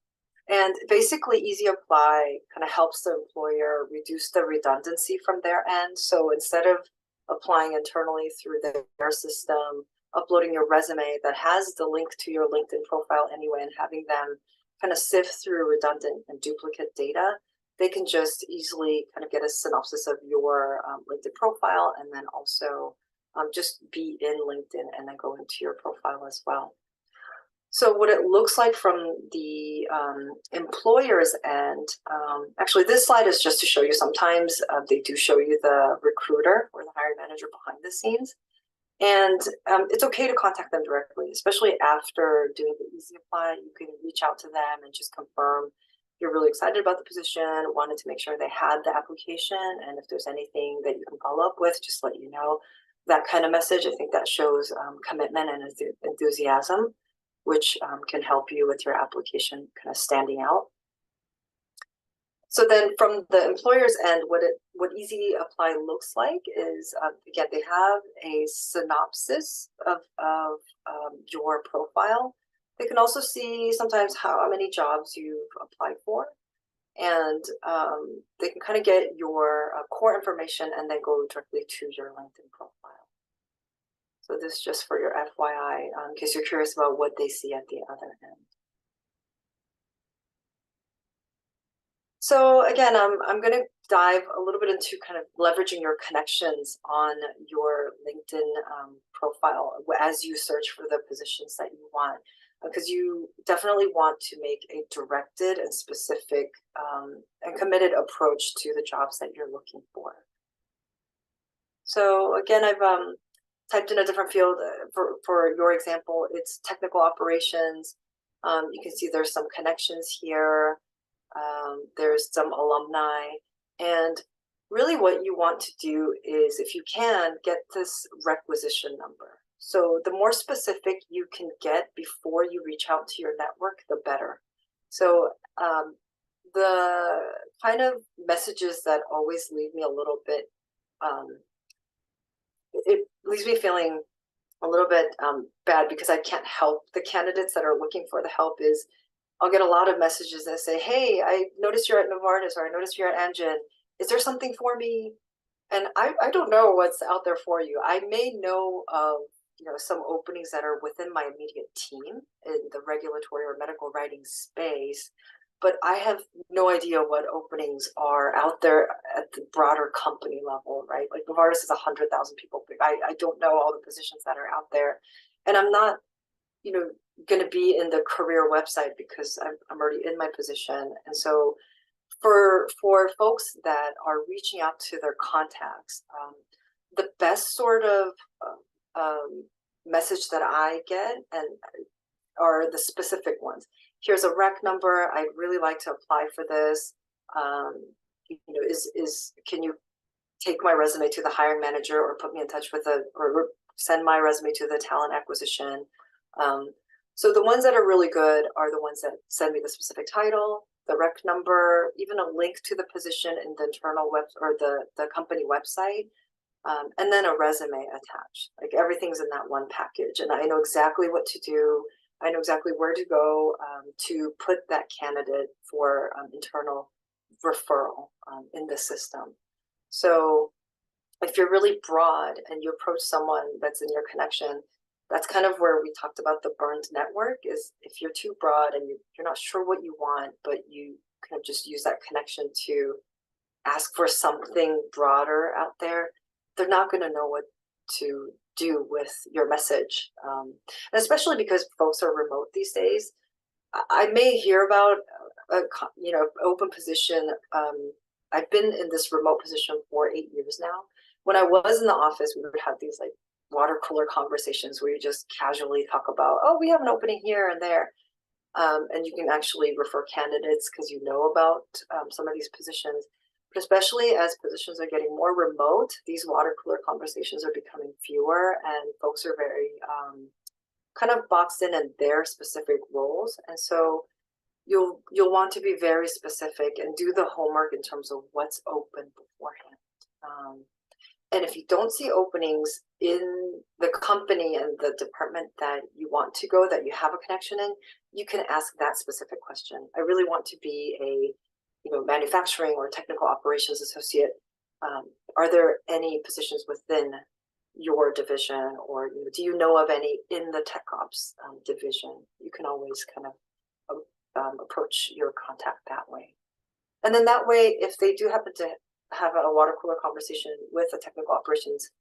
And basically, Easy Apply kind of helps the employer reduce the redundancy from their end. So instead of applying internally through their system, uploading your resume that has the link to your LinkedIn profile anyway, and having them kind of sift through redundant and duplicate data, they can just easily kind of get a synopsis of your LinkedIn profile, and then also just be in LinkedIn and then go into your profile as well. So what it looks like from the employer's end, actually this slide is just to show you, sometimes they do show you the recruiter or the hiring manager behind the scenes. And it's okay to contact them directly, especially after doing the Easy Apply. You can reach out to them and just confirm you're really excited about the position, wanted to make sure they had the application, and if there's anything that you can follow up with, just let you know. That kind of message, I think that shows commitment and enthusiasm, which can help you with your application kind of standing out. So then from the employer's end, what Easy Apply looks like is, again, they have a synopsis of your profile. They can also see sometimes how many jobs you've applied for. And they can kind of get your core information and then go directly to your LinkedIn profile. So this is just for your FYI, in case you're curious about what they see at the other end. So again, I'm going to dive a little bit into kind of leveraging your connections on your LinkedIn profile as you search for the positions that you want, because you definitely want to make a directed and specific and committed approach to the jobs that you're looking for. So again, I've typed in a different field. For your example, it's technical operations. You can see there's some connections here. There's some alumni, and really what you want to do is, if you can, get this requisition number. So the more specific you can get before you reach out to your network, the better. So the kind of messages that always leave me a little bit, it leaves me feeling a little bit bad because I can't help the candidates that are looking for the help, is I'll get a lot of messages that say, hey, I noticed you're at Novartis, or I noticed you're at Amgen. Is there something for me? And I don't know what's out there for you. I may know of some openings that are within my immediate team in the regulatory or medical writing space, but I have no idea what openings are out there at the broader company level, right? Like Novartis is 100,000 people big. I don't know all the positions that are out there, and I'm not going to be in the career website because I'm already in my position. And so for folks that are reaching out to their contacts, the best sort of message that I get are the specific ones. Here's a rec number. I'd really like to apply for this. Can you take my resume to the hiring manager, or put me in touch with or send my resume to the talent acquisition? So the ones that are really good are the ones that send me the specific title, the rec number, even a link to the position in the internal web or the company website, and then a resume attached. Like everything's in that one package, and I know exactly what to do. I know exactly where to go to put that candidate for internal referral in the system. So if you're really broad and you approach someone that's in your connection, that's kind of where we talked about the burned network, is if you're too broad and you're not sure what you want, but you kind of just use that connection to ask for something broader out there, they're not going to know what to do with your message. And especially because folks are remote these days. I may hear about a open position. I've been in this remote position for 8 years now. When I was in the office, we would have these like water cooler conversations where you just casually talk about, oh, we have an opening here and there. And you can actually refer candidates because you know about some of these positions. But especially as positions are getting more remote, these water cooler conversations are becoming fewer, and folks are very kind of boxed in their specific roles. And so you'll want to be very specific and do the homework in terms of what's open beforehand. And if you don't see openings in the company and the department that you want to go, that you have a connection in, you can ask that specific question. I really want to be a manufacturing or technical operations associate. Are there any positions within your division, or do you know of any in the tech ops division? You can always kind of approach your contact that way. And then that way, if they do happen to have a water cooler conversation with a technical operations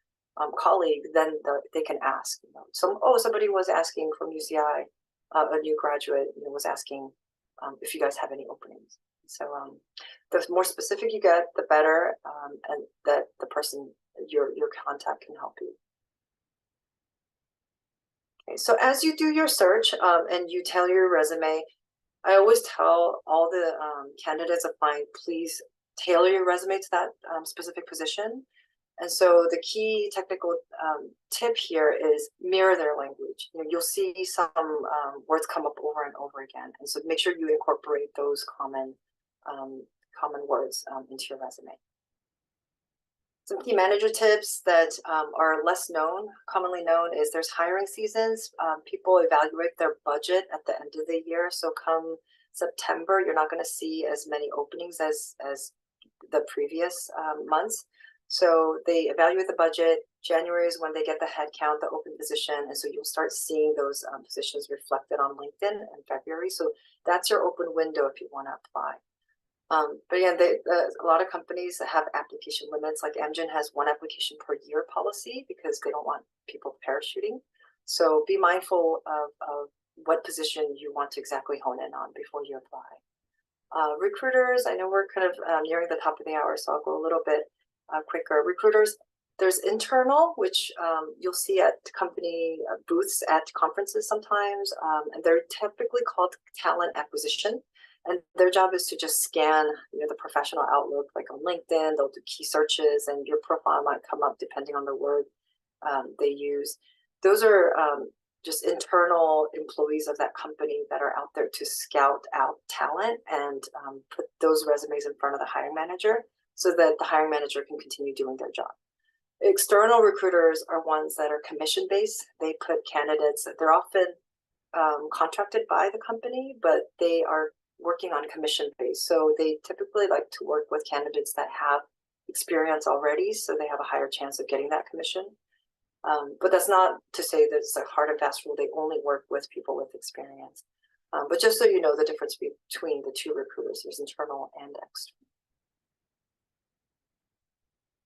colleague, then they can ask. Somebody was asking from UCI, a new graduate was asking if you guys have any openings. So the more specific you get, the better, and that the person, your contact, can help you. Okay, so as you do your search and you tailor your resume, I always tell all the candidates applying, please tailor your resume to that specific position. And so the key technical tip here is mirror their language. You'll see some words come up over and over again, and so make sure you incorporate those common words into your resume. Some key manager tips that are less known, commonly known, is there's hiring seasons. People evaluate their budget at the end of the year. So come September, you're not going to see as many openings as the previous months. So they evaluate the budget. January is when they get the head count, the open position. And so you'll start seeing those positions reflected on LinkedIn in February. So that's your open window if you want to apply. But again, a lot of companies have application limits. Like Amgen has 1 application per year policy because they don't want people parachuting. So be mindful of what position you want to exactly hone in on before you apply. Recruiters, I know we're kind of nearing the top of the hour, so I'll go a little bit quicker. Recruiters, there's internal, which you'll see at company booths at conferences sometimes, and they're typically called talent acquisition. And their job is to just scan the professional outlook, like on LinkedIn. They'll do key searches, and your profile might come up depending on the word they use. Those are just internal employees of that company that are out there to scout out talent and put those resumes in front of the hiring manager so that the hiring manager can continue doing their job. External recruiters are ones that are commission-based. They put candidates, they're often contracted by the company, but they are working on commission base. So they typically like to work with candidates that have experience already, so they have a higher chance of getting that commission. But that's not to say that it's a hard and fast rule. They only work with people with experience. But just so you know the difference between the two recruiters, there's internal and external.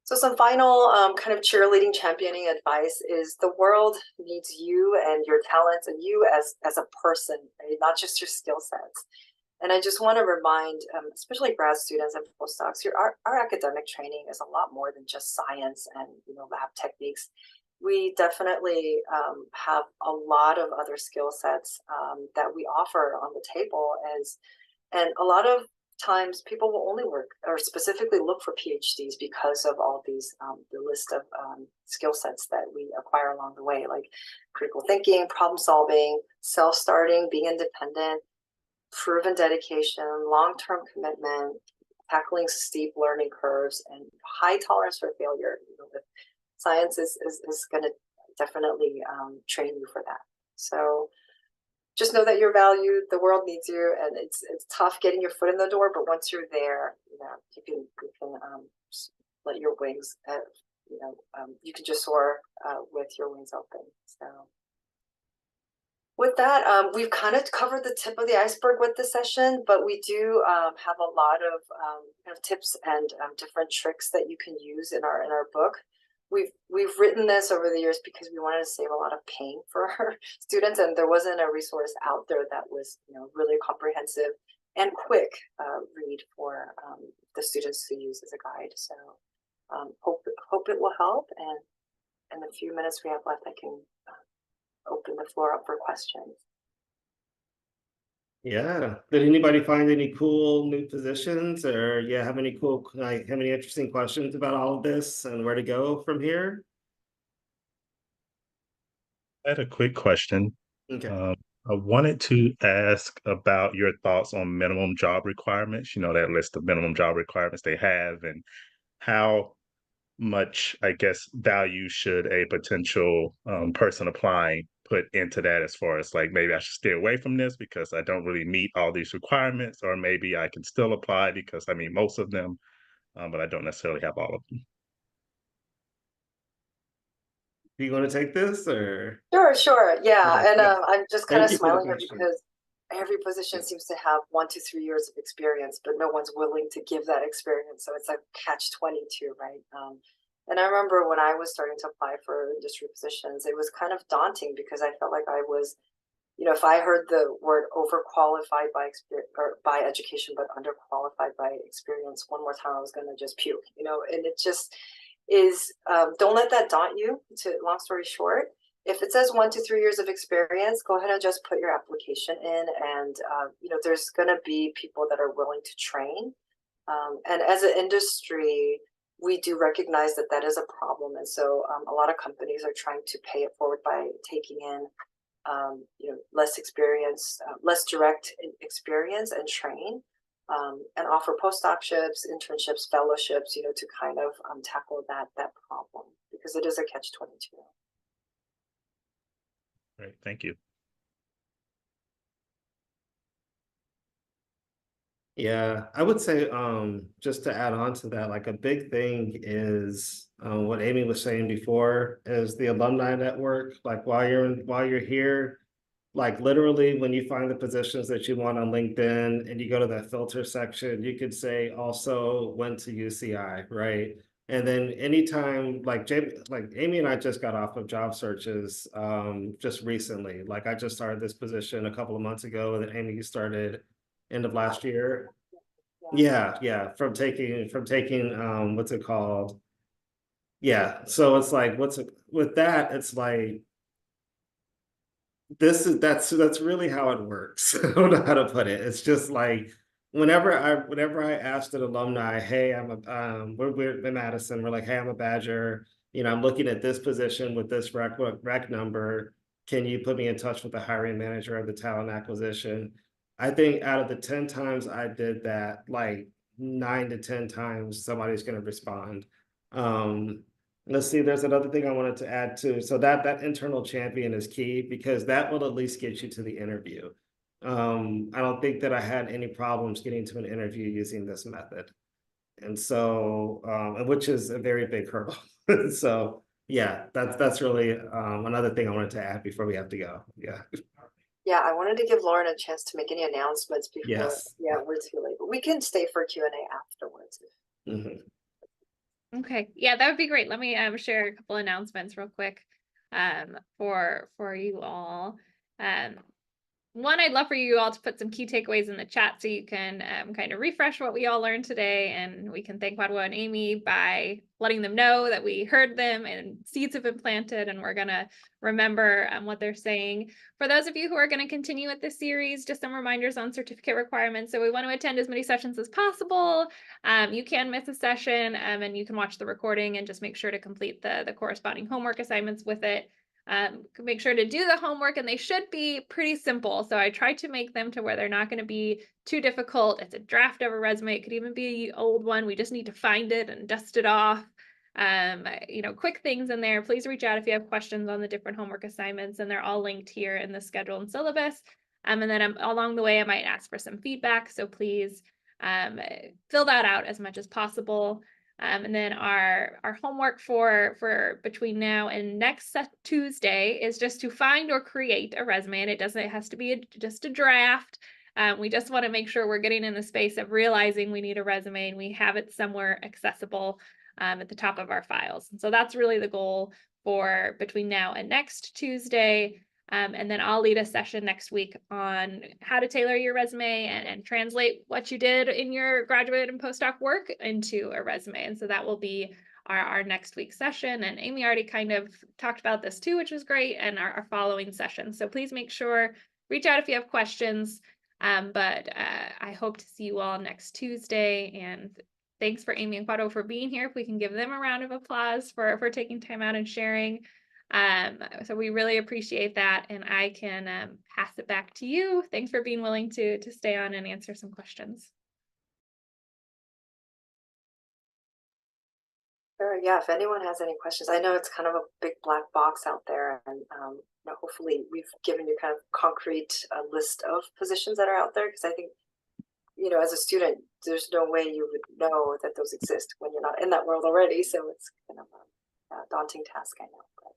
So some final kind of cheerleading, championing advice is the world needs you and your talents and you as a person, right? Not just your skill sets. And I just want to remind, especially grad students and postdocs, our academic training is a lot more than just science and lab techniques. We definitely have a lot of other skill sets that we offer on the table, and a lot of times people will only work or specifically look for PhDs because of all these the list of skill sets that we acquire along the way, like critical thinking, problem solving, self-starting, being independent, proven dedication, long-term commitment, tackling steep learning curves, and high tolerance for failure. Science is going to definitely train you for that. So just know that you're valued. The world needs you, and it's tough getting your foot in the door. But once you're there, you can let your wings. You can just soar with your wings open. So. With that, we've kind of covered the tip of the iceberg with this session, but we do have a lot of kind of tips and different tricks that you can use in our book. We've written this over the years because we wanted to save a lot of pain for our students, and there wasn't a resource out there that was really comprehensive and quick read for the students to use as a guide. So hope it will help. And in the few minutes we have left, I can open the floor up for questions. Yeah. Did anybody find any cool new positions, or have any interesting questions about all of this and where to go from here? I had a quick question. Okay. I wanted to ask about your thoughts on minimum job requirements, that list of minimum job requirements they have, and how much, I guess, value should a potential person applying put into that, as far as like, maybe I should stay away from this because I don't really meet all these requirements, or maybe I can still apply because I meet most of them, but I don't necessarily have all of them. Do you want to take this, or? Sure. Yeah. Okay, And yeah. I'm just kind of Thank you for the smiling here question. because every position Yeah. seems to have 1 to 3 years of experience, but no one's willing to give that experience. So it's a catch-22, right? And I remember when I was starting to apply for industry positions, it was kind of daunting because I felt like I was, if I heard the word overqualified by experience or by education, but underqualified by experience one more time, I was going to just puke, and it just is, don't let that daunt you. Long story short, if it says 1 to 3 years of experience, go ahead and just put your application in, and there's going to be people that are willing to train. And as an industry, we do recognize that that is a problem, and so a lot of companies are trying to pay it forward by taking in less experience, less direct experience, and train. And offer postdocships, internships, fellowships, to kind of tackle that problem, because it is a catch-22. Great, thank you. Yeah, I would say just to add on to that, like a big thing is what Amy was saying before, is the alumni network. Like while you're here, like literally when you find the positions that you want on LinkedIn and you go to that filter section, you could say also went to UCI, right? And then anytime, like Amy and I just got off of job searches just recently. Like I just started this position a couple of months ago, and then Amy started end of last year. Yeah, from taking what's it called? Yeah. So it's like with that, it's like that's really how it works. I don't know how to put it. It's just like whenever I asked an alumni, hey, I'm a we're in Madison, we're like, hey, I'm a Badger, I'm looking at this position with this rec number. Can you put me in touch with the hiring manager of the talent acquisition? I think out of the 10 times I did that, like 9 to 10 times somebody's going to respond. Let's see, there's another thing I wanted to add too. So that internal champion is key, because that will at least get you to the interview. I don't think that I had any problems getting to an interview using this method. And so, which is a very big hurdle. So yeah, that's really another thing I wanted to add before we have to go. Yeah. Yeah, I wanted to give Lauren a chance to make any announcements before, Yes. we're too late, but we can stay for Q&A afterwards. Mhm. Okay, yeah, that would be great. Let me share a couple announcements real quick for you all. One, I'd love for you all to put some key takeaways in the chat so you can kind of refresh what we all learned today, and we can thank Kwadwo and Amy by letting them know that we heard them and seeds have been planted, and we're gonna remember what they're saying. For those of you who are going to continue with this series, just some reminders on certificate requirements. So we want to attend as many sessions as possible. You can miss a session and you can watch the recording and just make sure to complete the corresponding homework assignments with it. Make sure to do the homework, and they should be pretty simple. So I tried to make them to where they're not going to be too difficult. It's a draft of a resume. It could even be an old one. We just need to find it and dust it off. Quick things in there. Please reach out if you have questions on the different homework assignments, and they're all linked here in the schedule and syllabus. And then along the way, I might ask for some feedback. So please fill that out as much as possible. And then our homework for between now and next Tuesday is just to find or create a resume, and it has to be just a draft. We just want to make sure we're getting in the space of realizing we need a resume and we have it somewhere accessible at the top of our files. And so that's really the goal for between now and next Tuesday. And then I'll lead a session next week on how to tailor your resume and translate what you did in your graduate and postdoc work into a resume. And so that will be our next week's session. And Amy already kind of talked about this too, which is great, and our following session. So please make sure, reach out if you have questions. But I hope to see you all next Tuesday. And thanks for Amy and Kwadwo for being here. If we can give them a round of applause for taking time out and sharing. So we really appreciate that, and I can pass it back to you. Thanks for being willing to stay on and answer some questions. Sure, yeah, if anyone has any questions, I know it's kind of a big black box out there, and hopefully we've given you kind of concrete list of positions that are out there, because I think, as a student, there's no way you would know that those exist when you're not in that world already. So it's kind of a daunting task, I know. But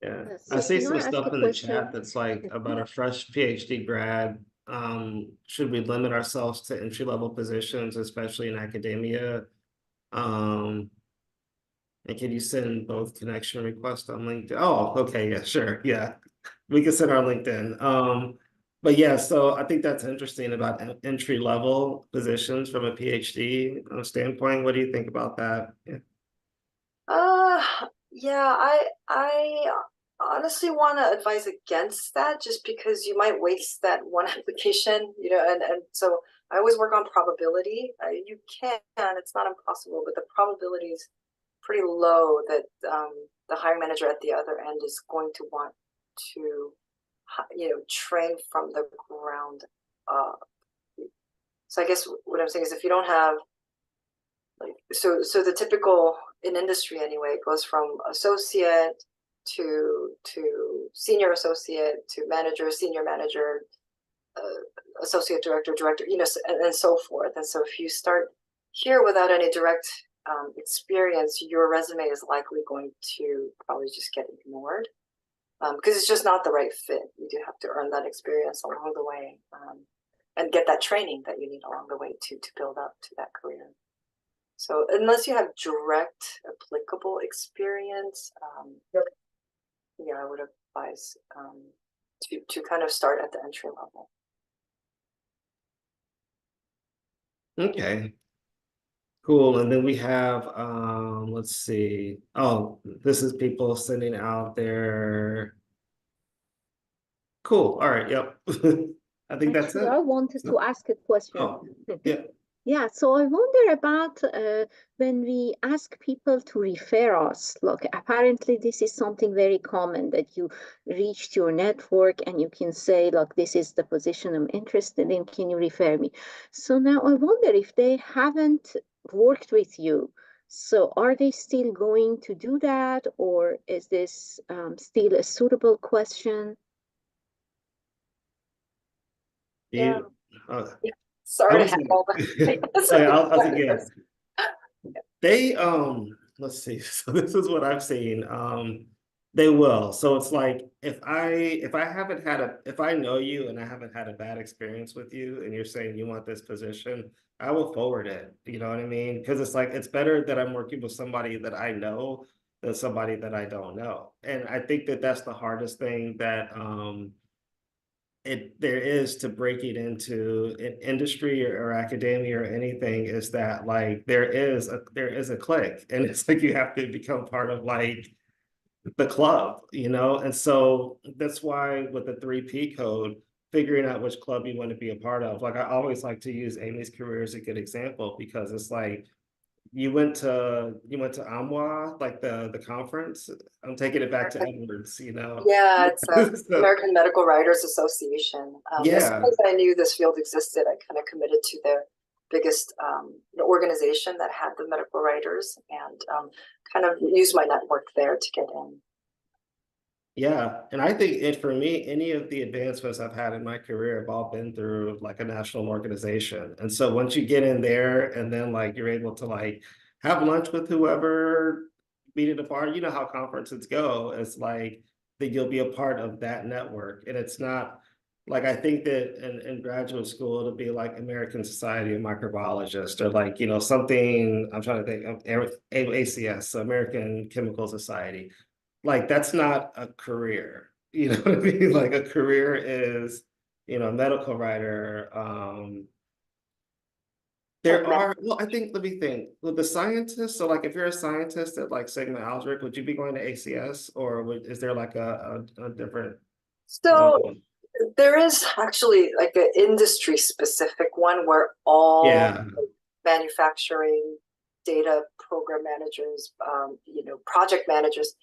Yeah, So I see can I some ask stuff a in the question? chat that's like about a fresh PhD grad. Should we limit ourselves to entry-level positions, especially in academia? And can you send both connection requests on LinkedIn? Oh, okay, yeah, sure, yeah. We can send our LinkedIn. But yeah, so I think that's interesting about entry-level positions from a PhD standpoint. What do you think about that? Yeah. Yeah, I honestly want to advise against that, just because you might waste that one application, and so I always work on probability. You can, it's not impossible, but the probability is pretty low that the hiring manager at the other end is going to want to, train from the ground up. So I guess what I'm saying is, if you don't have so the typical in industry anyway, it goes from associate to senior associate to manager, senior manager, associate director, and so forth. And so if you start here without any direct experience, your resume is likely going to probably just get ignored, because it's just not the right fit. You do have to earn that experience along the way, and get that training that you need along the way to build up to that career. So unless you have direct applicable experience, I would advise to kind of start at the entry level. Okay. Cool. And then we have, let's see. Oh, this is people sending out their. Cool. All right. Yep. I think that's Actually, it. I wanted to ask a question. Oh, yeah. Yeah, so I wonder about when we ask people to refer us. Look, apparently this is something very common, that you reach your network and you can say, look, this is the position I'm interested in, can you refer me? So now I wonder if they haven't worked with you. So are they still going to do that, or is this still a suitable question? Yeah. Sorry to have all the. Oh, yeah, I'll take it. They let's see. So this is what I've seen. They will. So it's like if I know you and I haven't had a bad experience with you and you're saying you want this position, I will forward it. You know what I mean? Because it's like it's better that I'm working with somebody that I know than somebody that I don't know. And I think that that's the hardest thing that there is to breaking into an industry or academia or anything, is that like there is a clique, and it's like you have to become part of like the club, and so that's why with the 3P code, figuring out which club you want to be a part of. Like I always like to use Amy's career as a good example, because it's like you went to AMWA, like the conference. I'm taking it back to Edwards, Yeah, it's So, American Medical Writers Association. As soon yeah. as I knew this field existed, I kind of committed to their biggest organization that had the medical writers, and kind of used my network there to get in. Yeah, and I think for me, any of the advancements I've had in my career have all been through like a national organization. And so once you get in there and then like you're able to like have lunch with whoever, meet at a bar. You know how conferences go. It's like that you'll be a part of that network. And it's not like, I think that in graduate school, it'll be like American Society of Microbiologists, or like, something, I'm trying to think of ACS, American Chemical Society. Like, that's not a career. You know what I mean? Like, a career is, a medical writer. There are, well, I think, let me think, with the scientists, so like if you're a scientist at like Sigma Aldrich, would you be going to ACS, or is there like a different So um, there is actually like an industry specific one where all yeah, manufacturing data program managers, project managers,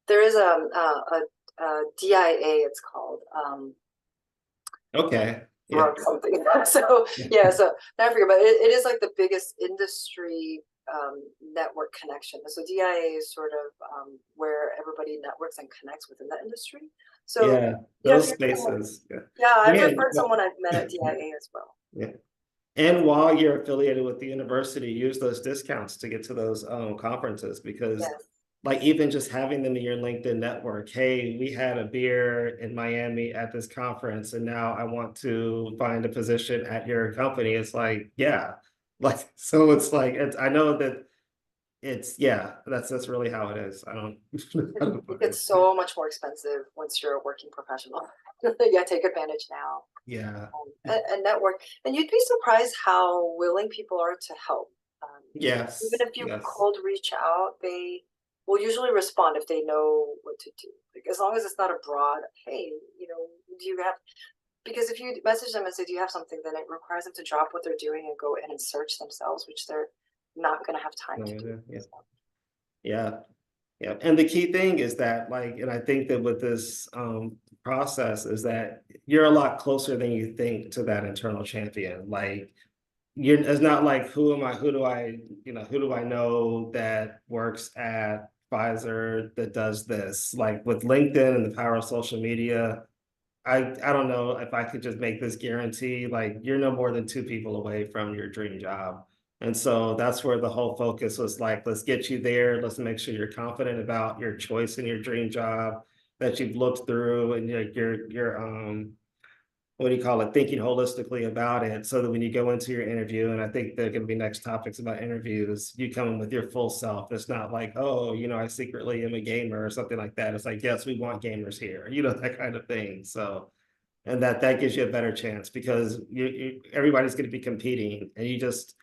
there is a DIA, it's called, okay, yeah, drug something. So yeah, so I forget, but it is like the biggest industry network connection. So DIA is sort of where everybody networks and connects within that industry. So yeah, yeah, those spaces, yeah. yeah, I've Man, referred someone I've met at DIA as well. yeah. And while you're affiliated with the university, use those discounts to get to those conferences, because Yes. like even just having them in your LinkedIn network, hey, we had a beer in Miami at this conference, and now I want to find a position at your company. It's like, yeah, like, so it's like, I know that yeah, that's really how it is. I don't, I don't It gets so much more expensive once you're a working professional. Yeah, take advantage now. yeah, And network. And you'd be surprised how willing people are to help. yes, Even if you yes, cold reach out, they will usually respond if they know what to do. Like, as long as it's not a broad, hey, do you have, because if you message them and say, do you have something, then it requires them to drop what they're doing and go in and search themselves, which they're not going to have time to do. yeah, yeah. Yeah, and the key thing is that, like, and I think that with this process is that you're a lot closer than you think to that internal champion. Like, it's not like, who do I, who do I know that works at Pfizer that does this? Like with LinkedIn and the power of social media, I don't know if I could just make this guarantee, like you're no more than two people away from your dream job. And so that's where the whole focus was like, let's get you there. Let's make sure you're confident about your choice in your dream job, that you've looked through, and you're what do you call it, thinking holistically about it, so that when you go into your interview, and I think there are going to be next topics about interviews, you come in with your full self. It's not like, oh, I secretly am a gamer or something like that. It's like, yes, we want gamers here, that kind of thing. So, and that gives you a better chance, because everybody's going to be competing, and you just,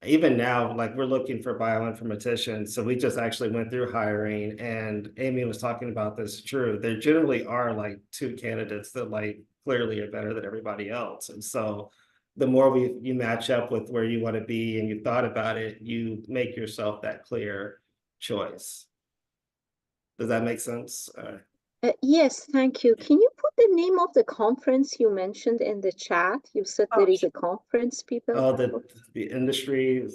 even now, like we're looking for bioinformaticians. So we just actually went through hiring, and Amy was talking about this. True, there generally are like two candidates that like clearly are better than everybody else. And so the more you match up with where you want to be and you thought about it, you make yourself that clear choice. Does that make sense? Yes, thank you. Can you put the name of the conference you mentioned in the chat? You said Oh, there is a conference, people. Oh, the industry,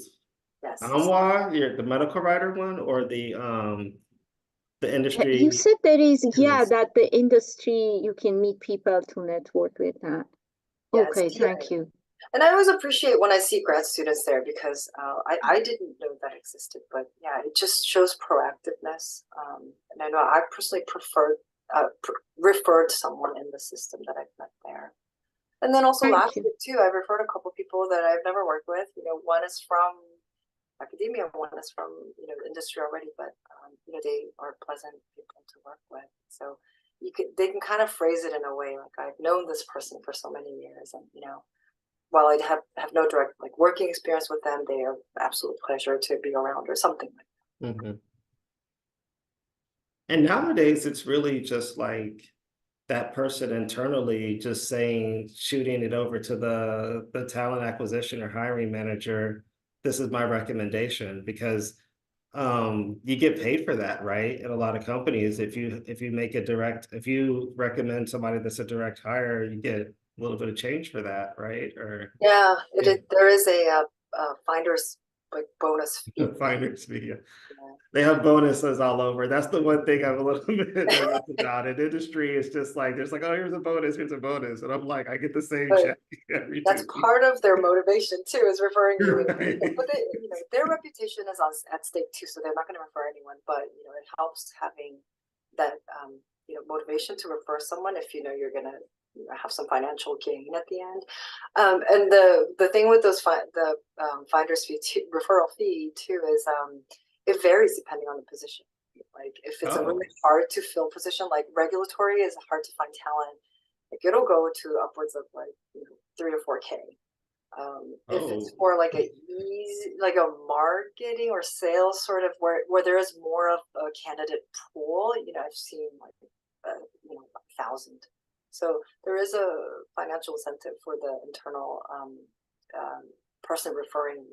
yes. the medical writer one, or the You industry said there is, yeah, is, that the industry, you can meet people to network with that. Yes. Okay, thank you. And I always appreciate when I see grad students there, because I didn't know that existed, but yeah, it just shows proactiveness. And I know I personally referred someone in the system that I've met there. And then also Thank last you. week too, I referred a couple people that I've never worked with. One is from academia, one is from the industry already, but they are pleasant people to work with. So they can kind of phrase it in a way like, I've known this person for so many years, and while I have no direct like working experience with them, they are absolute pleasure to be around, or something like that. Mhm. And nowadays it's really just like that person internally just shooting it over to the talent acquisition or hiring manager, this is my recommendation, because you get paid for that, right? In a lot of companies, if you if you recommend somebody that's a direct hire, you get a little bit of change for that, right? Or Yeah, yeah. there is a finder's like bonus fee. Finder's fee. Yeah. They have bonuses all over. That's the one thing I'm a little bit nervous about. In industry, it's just like there's like, oh, here's a bonus, and I'm like, I get the same But check every that's 2 weeks. part of their motivation too, is referring you. Right. But they, you know, their reputation is at stake too, so they're not going to refer anyone. But you know, it helps having that you know, motivation to refer someone if you know you're going to have some financial gain at the end. And the thing with those finder's fee referral fee too is it varies depending on the position. Like if it's a really hard to fill position, like regulatory is hard to find talent, like it'll go to upwards of like, you know, 3 or 4K. If it's for like a easy, like a marketing or sales sort of where there is more of a candidate pool, you know, I've seen like you know, 1,000. So there is a financial incentive for the internal person referring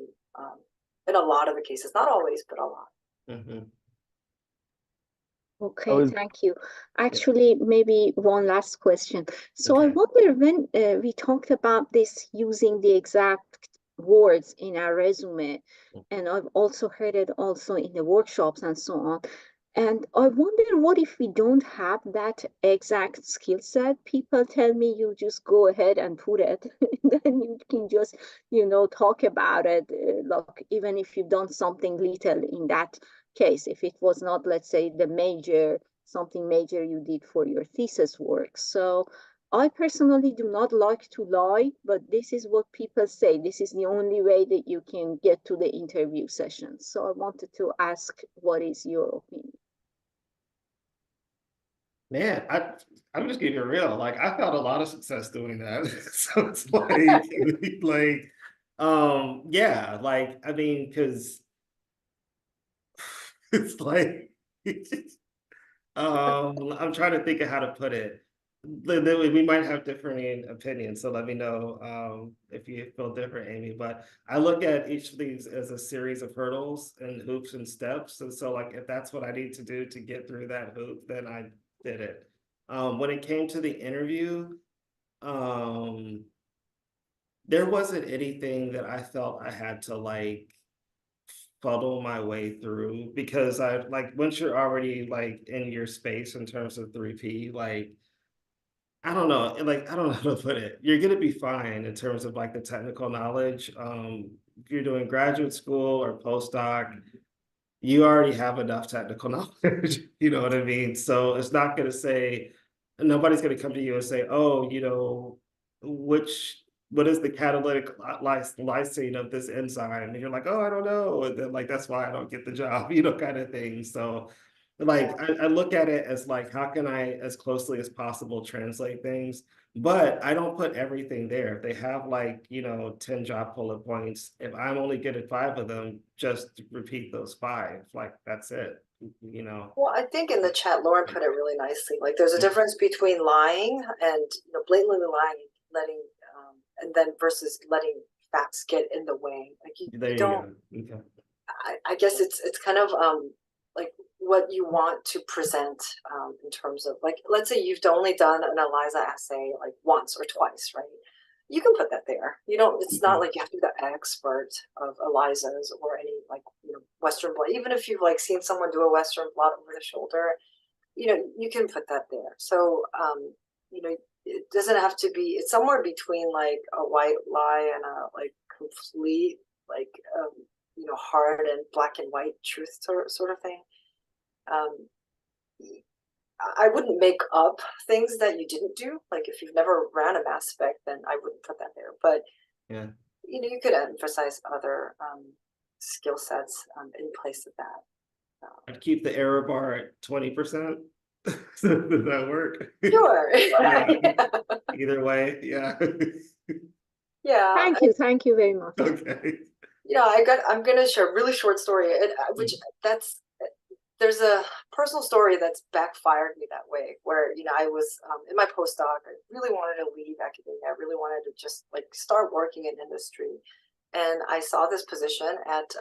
in a lot of the cases, not always, but a lot. Mm-hmm. Okay, thank you. Actually, maybe one last question. So I wonder, when we talked about this using the exact words in our resume, and I've also heard it also in the workshops and so on. And I wonder, what if we don't have that exact skill set? People tell me you just go ahead and put it, then you can just, you know, talk about it, like even if you've done something little in that case, if it was not, let's say, something major you did for your thesis work. So I personally do not like to lie, but this is what people say. This is the only way that you can get to the interview session. So I wanted to ask, what is your opinion? Man, I'm just keeping it real. Like I found a lot of success doing that. So it's like, yeah, like I mean, because it's like, I'm trying to think of how to put it. We might have different opinions, so let me know if you feel different, Amy. But I look at each of these as a series of hurdles and hoops and steps. And so, like, if that's what I need to do to get through that hoop, then I did it. When it came to the interview, there wasn't anything that I felt I had to like fuddle my way through, because I like once you're already like in your space in terms of 3P, like I don't know, like I don't know how to put it. You're gonna be fine in terms of like the technical knowledge. If you're doing graduate school or postdoc, you already have enough technical knowledge, you know what I mean? So it's not gonna say, nobody's gonna come to you and say, oh, you know, what is the catalytic lysine of this enzyme? And you're like, oh, I don't know. And then like, that's why I don't get the job, you know, kind of thing. So like, I look at it as like, how can I, as closely as possible, translate things? But I don't put everything there. If they have like, you know, 10 job bullet points, if I'm only good at 5 of them, just repeat those 5. Like, that's it, you know? Well, I think in the chat, Lauren put it really nicely. Like there's a difference between lying and, you know, blatantly lying, letting, and then versus letting facts get in the way. Like you don't, Okay. I guess it's kind of like what you want to present in terms of, like, let's say you've only done an ELISA assay like once or twice, right? You can put that there. You don't, it's not like you have to be the expert of ELISAs or any, like, you know, Western blot. Even if you've like seen someone do a Western blot over the shoulder, you know, you can put that there. So you know, it doesn't have to be, it's somewhere between like a white lie and a like complete like you know, hard and black and white truth sort of thing. I wouldn't make up things that you didn't do. Like if you've never ran a mass spec, then I wouldn't put that there. But Yeah, you know, you could emphasize other skill sets in place of that. I'd keep the error bar at 20%. Does that work? Sure. Yeah. Either way, yeah. Yeah. Thank you very much. You know, I'm gonna share a really short story, which there's a personal story that's backfired me that way, where, you know, I was in my postdoc. I really wanted to leave academia. I really wanted to just like start working in industry. And I saw this position at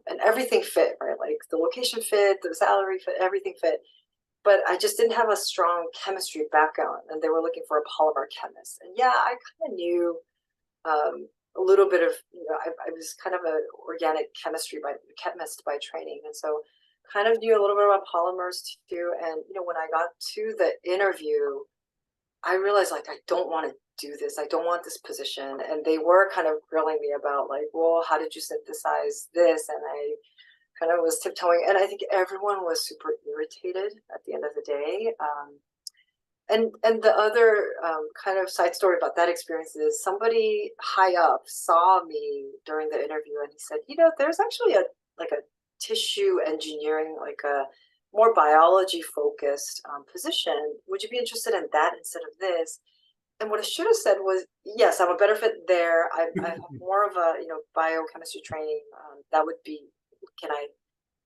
and everything fit, right? Like the location fit, the salary fit, everything fit. But I just didn't have a strong chemistry background, and they were looking for a polymer chemist. And yeah, I kind of knew a little bit of, I was kind of an organic chemist by training. And so kind of knew a little bit about polymers too. And, when I got to the interview, I realized like, I don't want to do this. I don't want this position. And they were kind of grilling me about like, well, how did you synthesize this? And I kind of was tiptoeing. And I think everyone was super irritated at the end of the day. And the other kind of side story about that experience is somebody high up saw me during the interview and he said, there's actually a tissue engineering, like a more biology focused position. Would you be interested in that instead of this? And what I should have said was, yes, I'm a better fit there. I have more of a biochemistry training. That would be,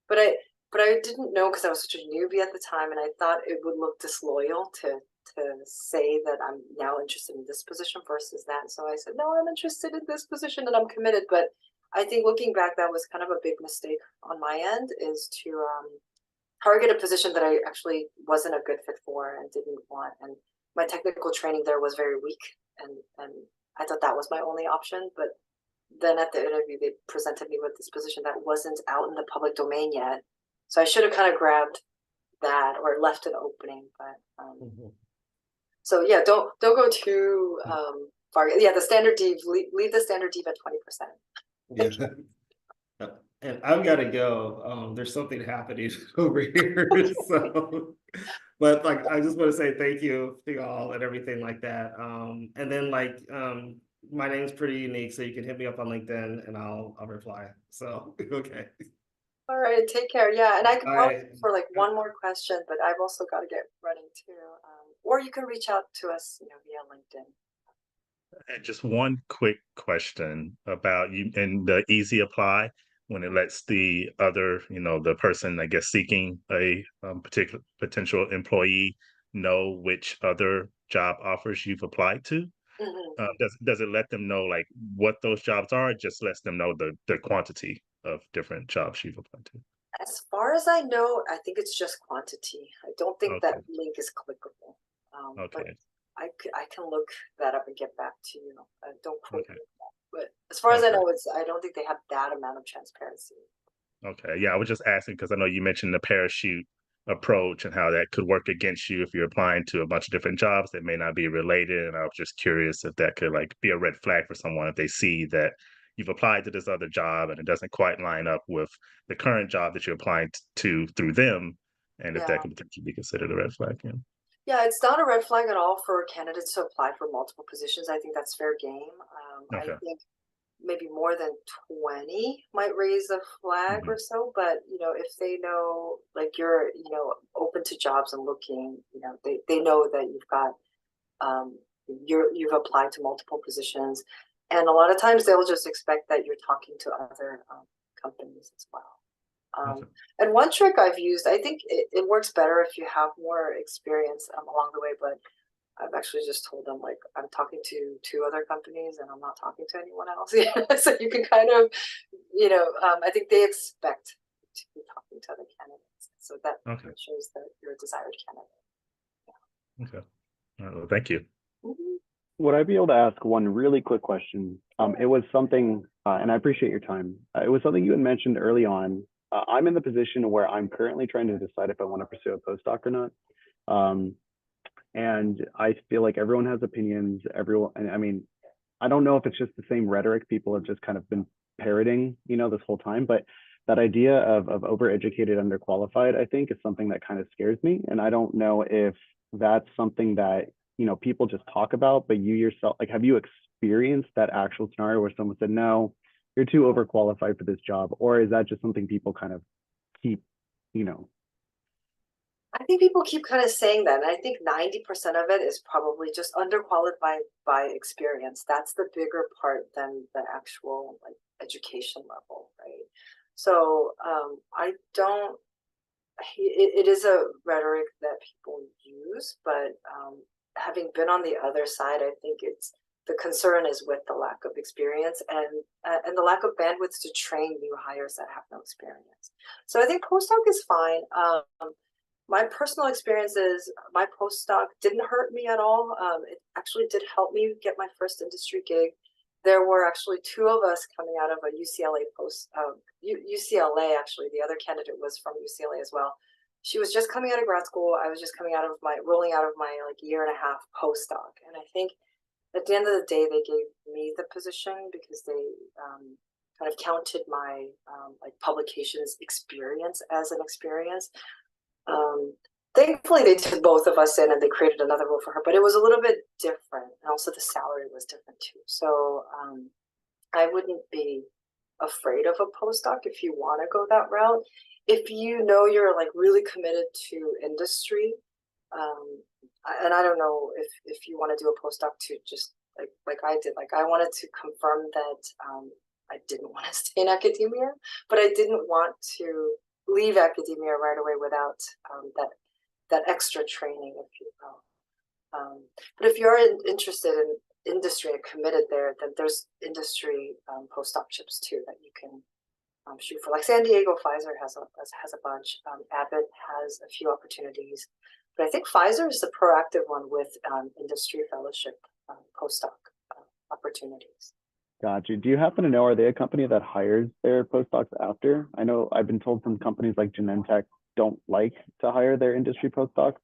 but I didn't know because I was such a newbie at the time, and I thought it would look disloyal to say that I'm now interested in this position versus that. So I said, no, I'm interested in this position and I'm committed. But I think looking back, that was kind of a big mistake on my end, is to target a position that I actually wasn't a good fit for and didn't want. And my technical training there was very weak, and I thought that was my only option. But then at the interview, they presented me with this position that wasn't out in the public domain yet. So I should have kind of grabbed that or left an opening. But so yeah, don't go too far. Yeah, the standard dev, leave the standard dev at 20%. Yeah. And I've got to go. There's something happening over here. So, but like, I just want to say thank you to y'all and everything like that. And then my name's pretty unique, so you can hit me up on LinkedIn and I'll reply. So, okay. All right, take care. Yeah, and I can probably for like one more question, but I've also got to get running too. Or you can reach out to us, via LinkedIn. And just one quick question about you and the easy apply, when it lets the other, the person, I guess, seeking a particular potential employee know which other job offers you've applied to. Does it let them know like what those jobs are? Or just lets them know the quantity of different jobs you've applied to? As far as I know, I think it's just quantity. I don't think that link is clickable. But I can look that up and get back to you. Don't quote me on that. But as far as I know, I don't think they have that amount of transparency. Okay, yeah, I was just asking because I know you mentioned the parachute approach and how that could work against you if you're applying to a bunch of different jobs that may not be related. And I was just curious if that could like be a red flag for someone if they see that you've applied to this other job and it doesn't quite line up with the current job that you're applying to through them, and if that could potentially be considered a red flag. Yeah. Yeah, it's not a red flag at all for candidates to apply for multiple positions. I think that's fair game. I think maybe more than 20 might raise a flag or so, but if they know like you're open to jobs and looking, they know that you've got you've applied to multiple positions, and a lot of times they'll just expect that you're talking to other companies as well. And one trick I've used, I think it works better if you have more experience along the way, but I've actually just told them like I'm talking to 2 other companies and I'm not talking to anyone else. So you can kind of, I think they expect to be talking to other candidates. So that shows that you're a desired candidate. Okay. All right, well, thank you. Would I be able to ask one really quick question? It was something, and I appreciate your time. It was something you had mentioned early on. I'm in the position where I'm currently trying to decide if I want to pursue a postdoc or not. And I feel like everyone has opinions, and I mean, I don't know if it's just the same rhetoric people have just kind of been parroting, this whole time, but that idea of overeducated, underqualified, I think is something that kind of scares me. And I don't know if that's something that, people just talk about, but you yourself, like, have you experienced that actual scenario where someone said, no, you're too overqualified for this job? Or is that just something people kind of keep, I think people keep kind of saying that, and I think 90% of it is probably just underqualified by experience. That's the bigger part than the actual like education level, right? So I don't. It is a rhetoric that people use, but having been on the other side, I think the concern is with the lack of experience and the lack of bandwidth to train new hires that have no experience. So I think postdoc is fine. My personal experience is my postdoc didn't hurt me at all. It actually did help me get my first industry gig. there were actually two of us coming out of a UCLA UCLA, actually, the other candidate was from UCLA as well. She was just coming out of grad school. I was just rolling out of my like year and a half postdoc. And I think at the end of the day, they gave me the position because they kind of counted my like publications experience as an experience. Thankfully, they took both of us in and they created another role for her, but it was a little bit different. And also the salary was different too. So I wouldn't be afraid of a postdoc if you want to go that route. If you know you're like really committed to industry, and I don't know if you want to do a postdoc to just like I did, like I wanted to confirm that I didn't want to stay in academia, but I didn't want to leave academia right away without that extra training, if you will. But if you're interested in industry and committed there, then there's industry postdocships too that you can shoot for. Like San Diego, Pfizer has a bunch. Abbott has a few opportunities, but I think Pfizer is the proactive one with industry fellowship postdoc opportunities. Gotcha. Do you happen to know, are they a company that hires their postdocs after? I know I've been told some companies like Genentech don't like to hire their industry postdocs.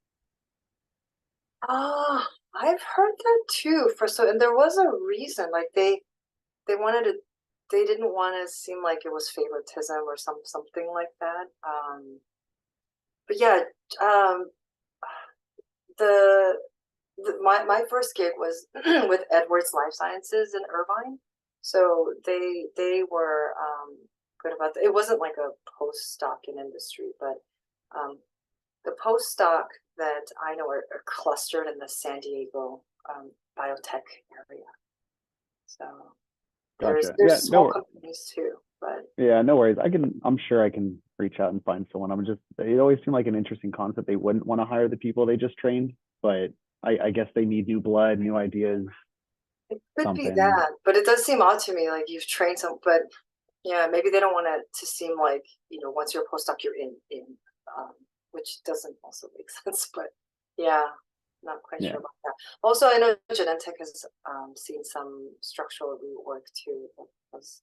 I've heard that too. And there was a reason, like they didn't want to seem like it was favoritism or something like that. But yeah, my first gig was with Edwards Life Sciences in Irvine. So they were good about that. It wasn't like a postdoc in industry, but the postdoc that I know are clustered in the San Diego biotech area. So Gotcha. there's small companies too, but yeah, no worries. I'm sure I can reach out and find someone. It always seemed like an interesting concept. They wouldn't want to hire the people they just trained, but I guess they need new blood, new ideas. It could be that, but it does seem odd to me, like you've trained some, but yeah, maybe they don't want it to seem like, once you're a postdoc, you're in, which doesn't also make sense, but yeah, not quite sure about that. Also, I know Genentech has seen some structural rework too that has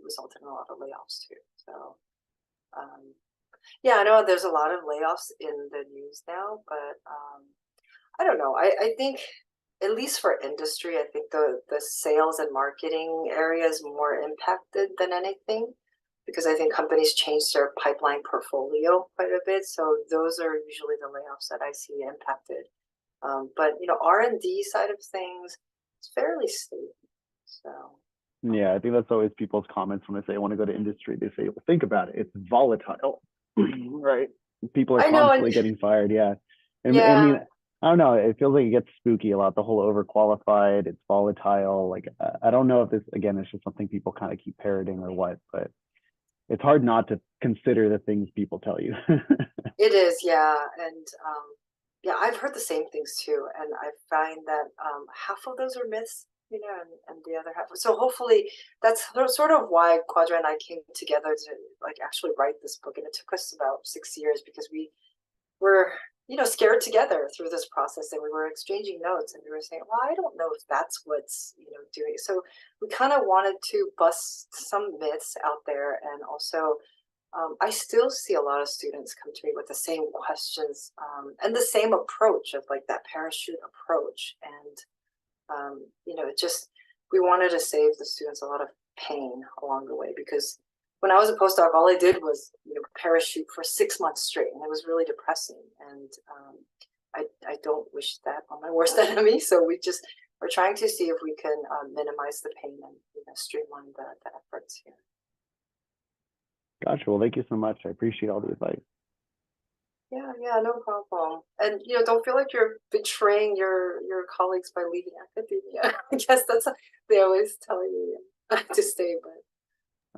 resulted in a lot of layoffs too. So yeah, I know there's a lot of layoffs in the news now, but I don't know. I think at least for industry, I think the sales and marketing area is more impacted than anything, because I think companies change their pipeline portfolio quite a bit. So those are usually the layoffs that I see impacted. But R&D side of things, it's fairly stable. So yeah, I think that's always people's comments when they say I want to go to industry. They say, well, think about it, it's volatile, right? People are constantly getting fired. Yeah. And I mean, I don't know. It feels like it gets spooky a lot. The whole overqualified, it's volatile. Like, I don't know if this, again, is just something people kind of keep parroting or what, but it's hard not to consider the things people tell you. It is, yeah. And yeah, I've heard the same things too. And I find that half of those are myths, and the other half. So hopefully that's sort of why Kwadwo and I came together to like actually write this book. And it took us about 6 years because we were scared together through this process, and we were exchanging notes, and we were saying, well, I don't know if that's what's doing. So we kind of wanted to bust some myths out there, and also I still see a lot of students come to me with the same questions and the same approach of like that parachute approach, and we wanted to save the students a lot of pain along the way, because when I was a postdoc, all I did was parachute for 6 months straight, and it was really depressing. And I don't wish that on my worst enemy. So we're trying to see if we can minimize the pain and streamline the efforts here. Gotcha. Well, thank you so much. I appreciate all the advice. Yeah, no problem. And don't feel like you're betraying your colleagues by leaving academia. I guess that's they always tell you to stay, but.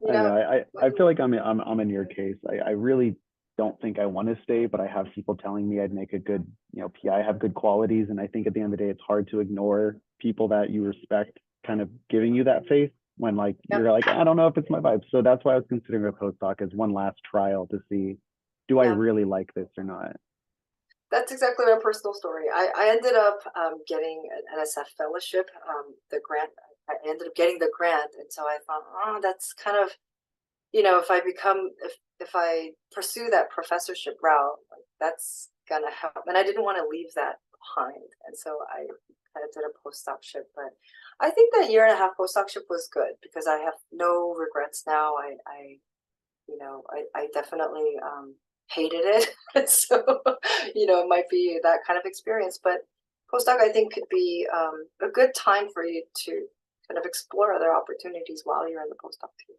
I feel like I'm in your case. I really don't think I want to stay, but I have people telling me I'd make a good, PI, have good qualities. And I think at the end of the day, it's hard to ignore people that you respect kind of giving you that faith when you're like, I don't know if it's my vibe. So that's why I was considering a postdoc as one last trial to see, do I really like this or not? That's exactly my personal story. I ended up getting an NSF fellowship. The grant I ended up getting the grant. And so I thought, oh, that's kind of, you know, if I pursue that professorship route, like, that's gonna help. And I didn't want to leave that behind. And so I kind of did a postdocship. But I think that 1.5-year postdocship was good because I have no regrets now. I definitely hated it. So, it might be that kind of experience. But postdoc, I think, could be a good time for you to kind of explore other opportunities while you're in the postdoc too.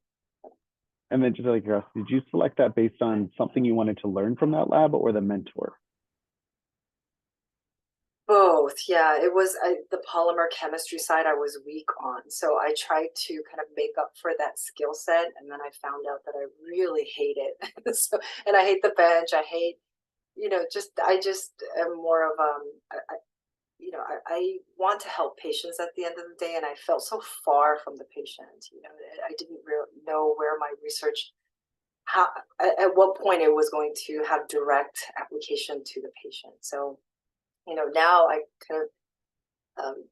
And then just out of curiosity, did you select that based on something you wanted to learn from that lab or the mentor? Both, yeah. It was the polymer chemistry side I was weak on. So I tried to kind of make up for that skill set. And then I found out that I really hate it. And I hate the bench. I hate, I just am more of, I want to help patients at the end of the day. And I felt so far from the patient, I didn't really know where my research, at what point it was going to have direct application to the patient. So, now I kind of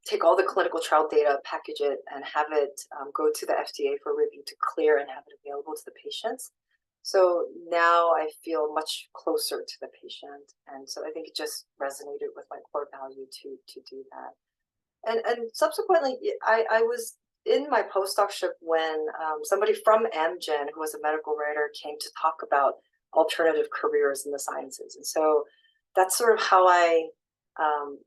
take all the clinical trial data, package it, and have it go to the FDA for review to clear and have it available to the patients. So now I feel much closer to the patient. And so I think it just resonated with my core value to do that. And subsequently, I was in my postdocship when somebody from Amgen, who was a medical writer, came to talk about alternative careers in the sciences. And so that's sort of how I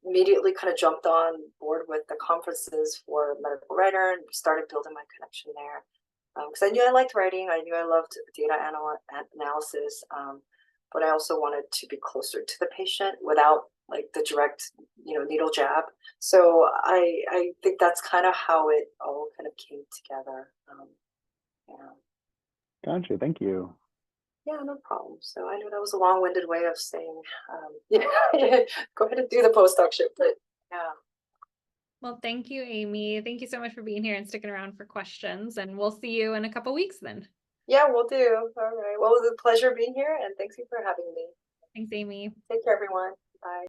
immediately kind of jumped on board with the conferences for medical writer and started building my connection there. Because I knew I liked writing, I knew I loved data analysis, but I also wanted to be closer to the patient without like the direct, needle jab. So I think that's kind of how it all kind of came together. Yeah. Gotcha. Thank you. Yeah, no problem. So I know that was a long-winded way of saying, go ahead and do the postdocship, but yeah. Well, thank you, Amy. Thank you so much for being here and sticking around for questions. And we'll see you in a couple weeks then. Yeah, we'll do. All right. Well, it was a pleasure being here, and thanks you for having me. Thanks, Amy. Take care, everyone. Bye.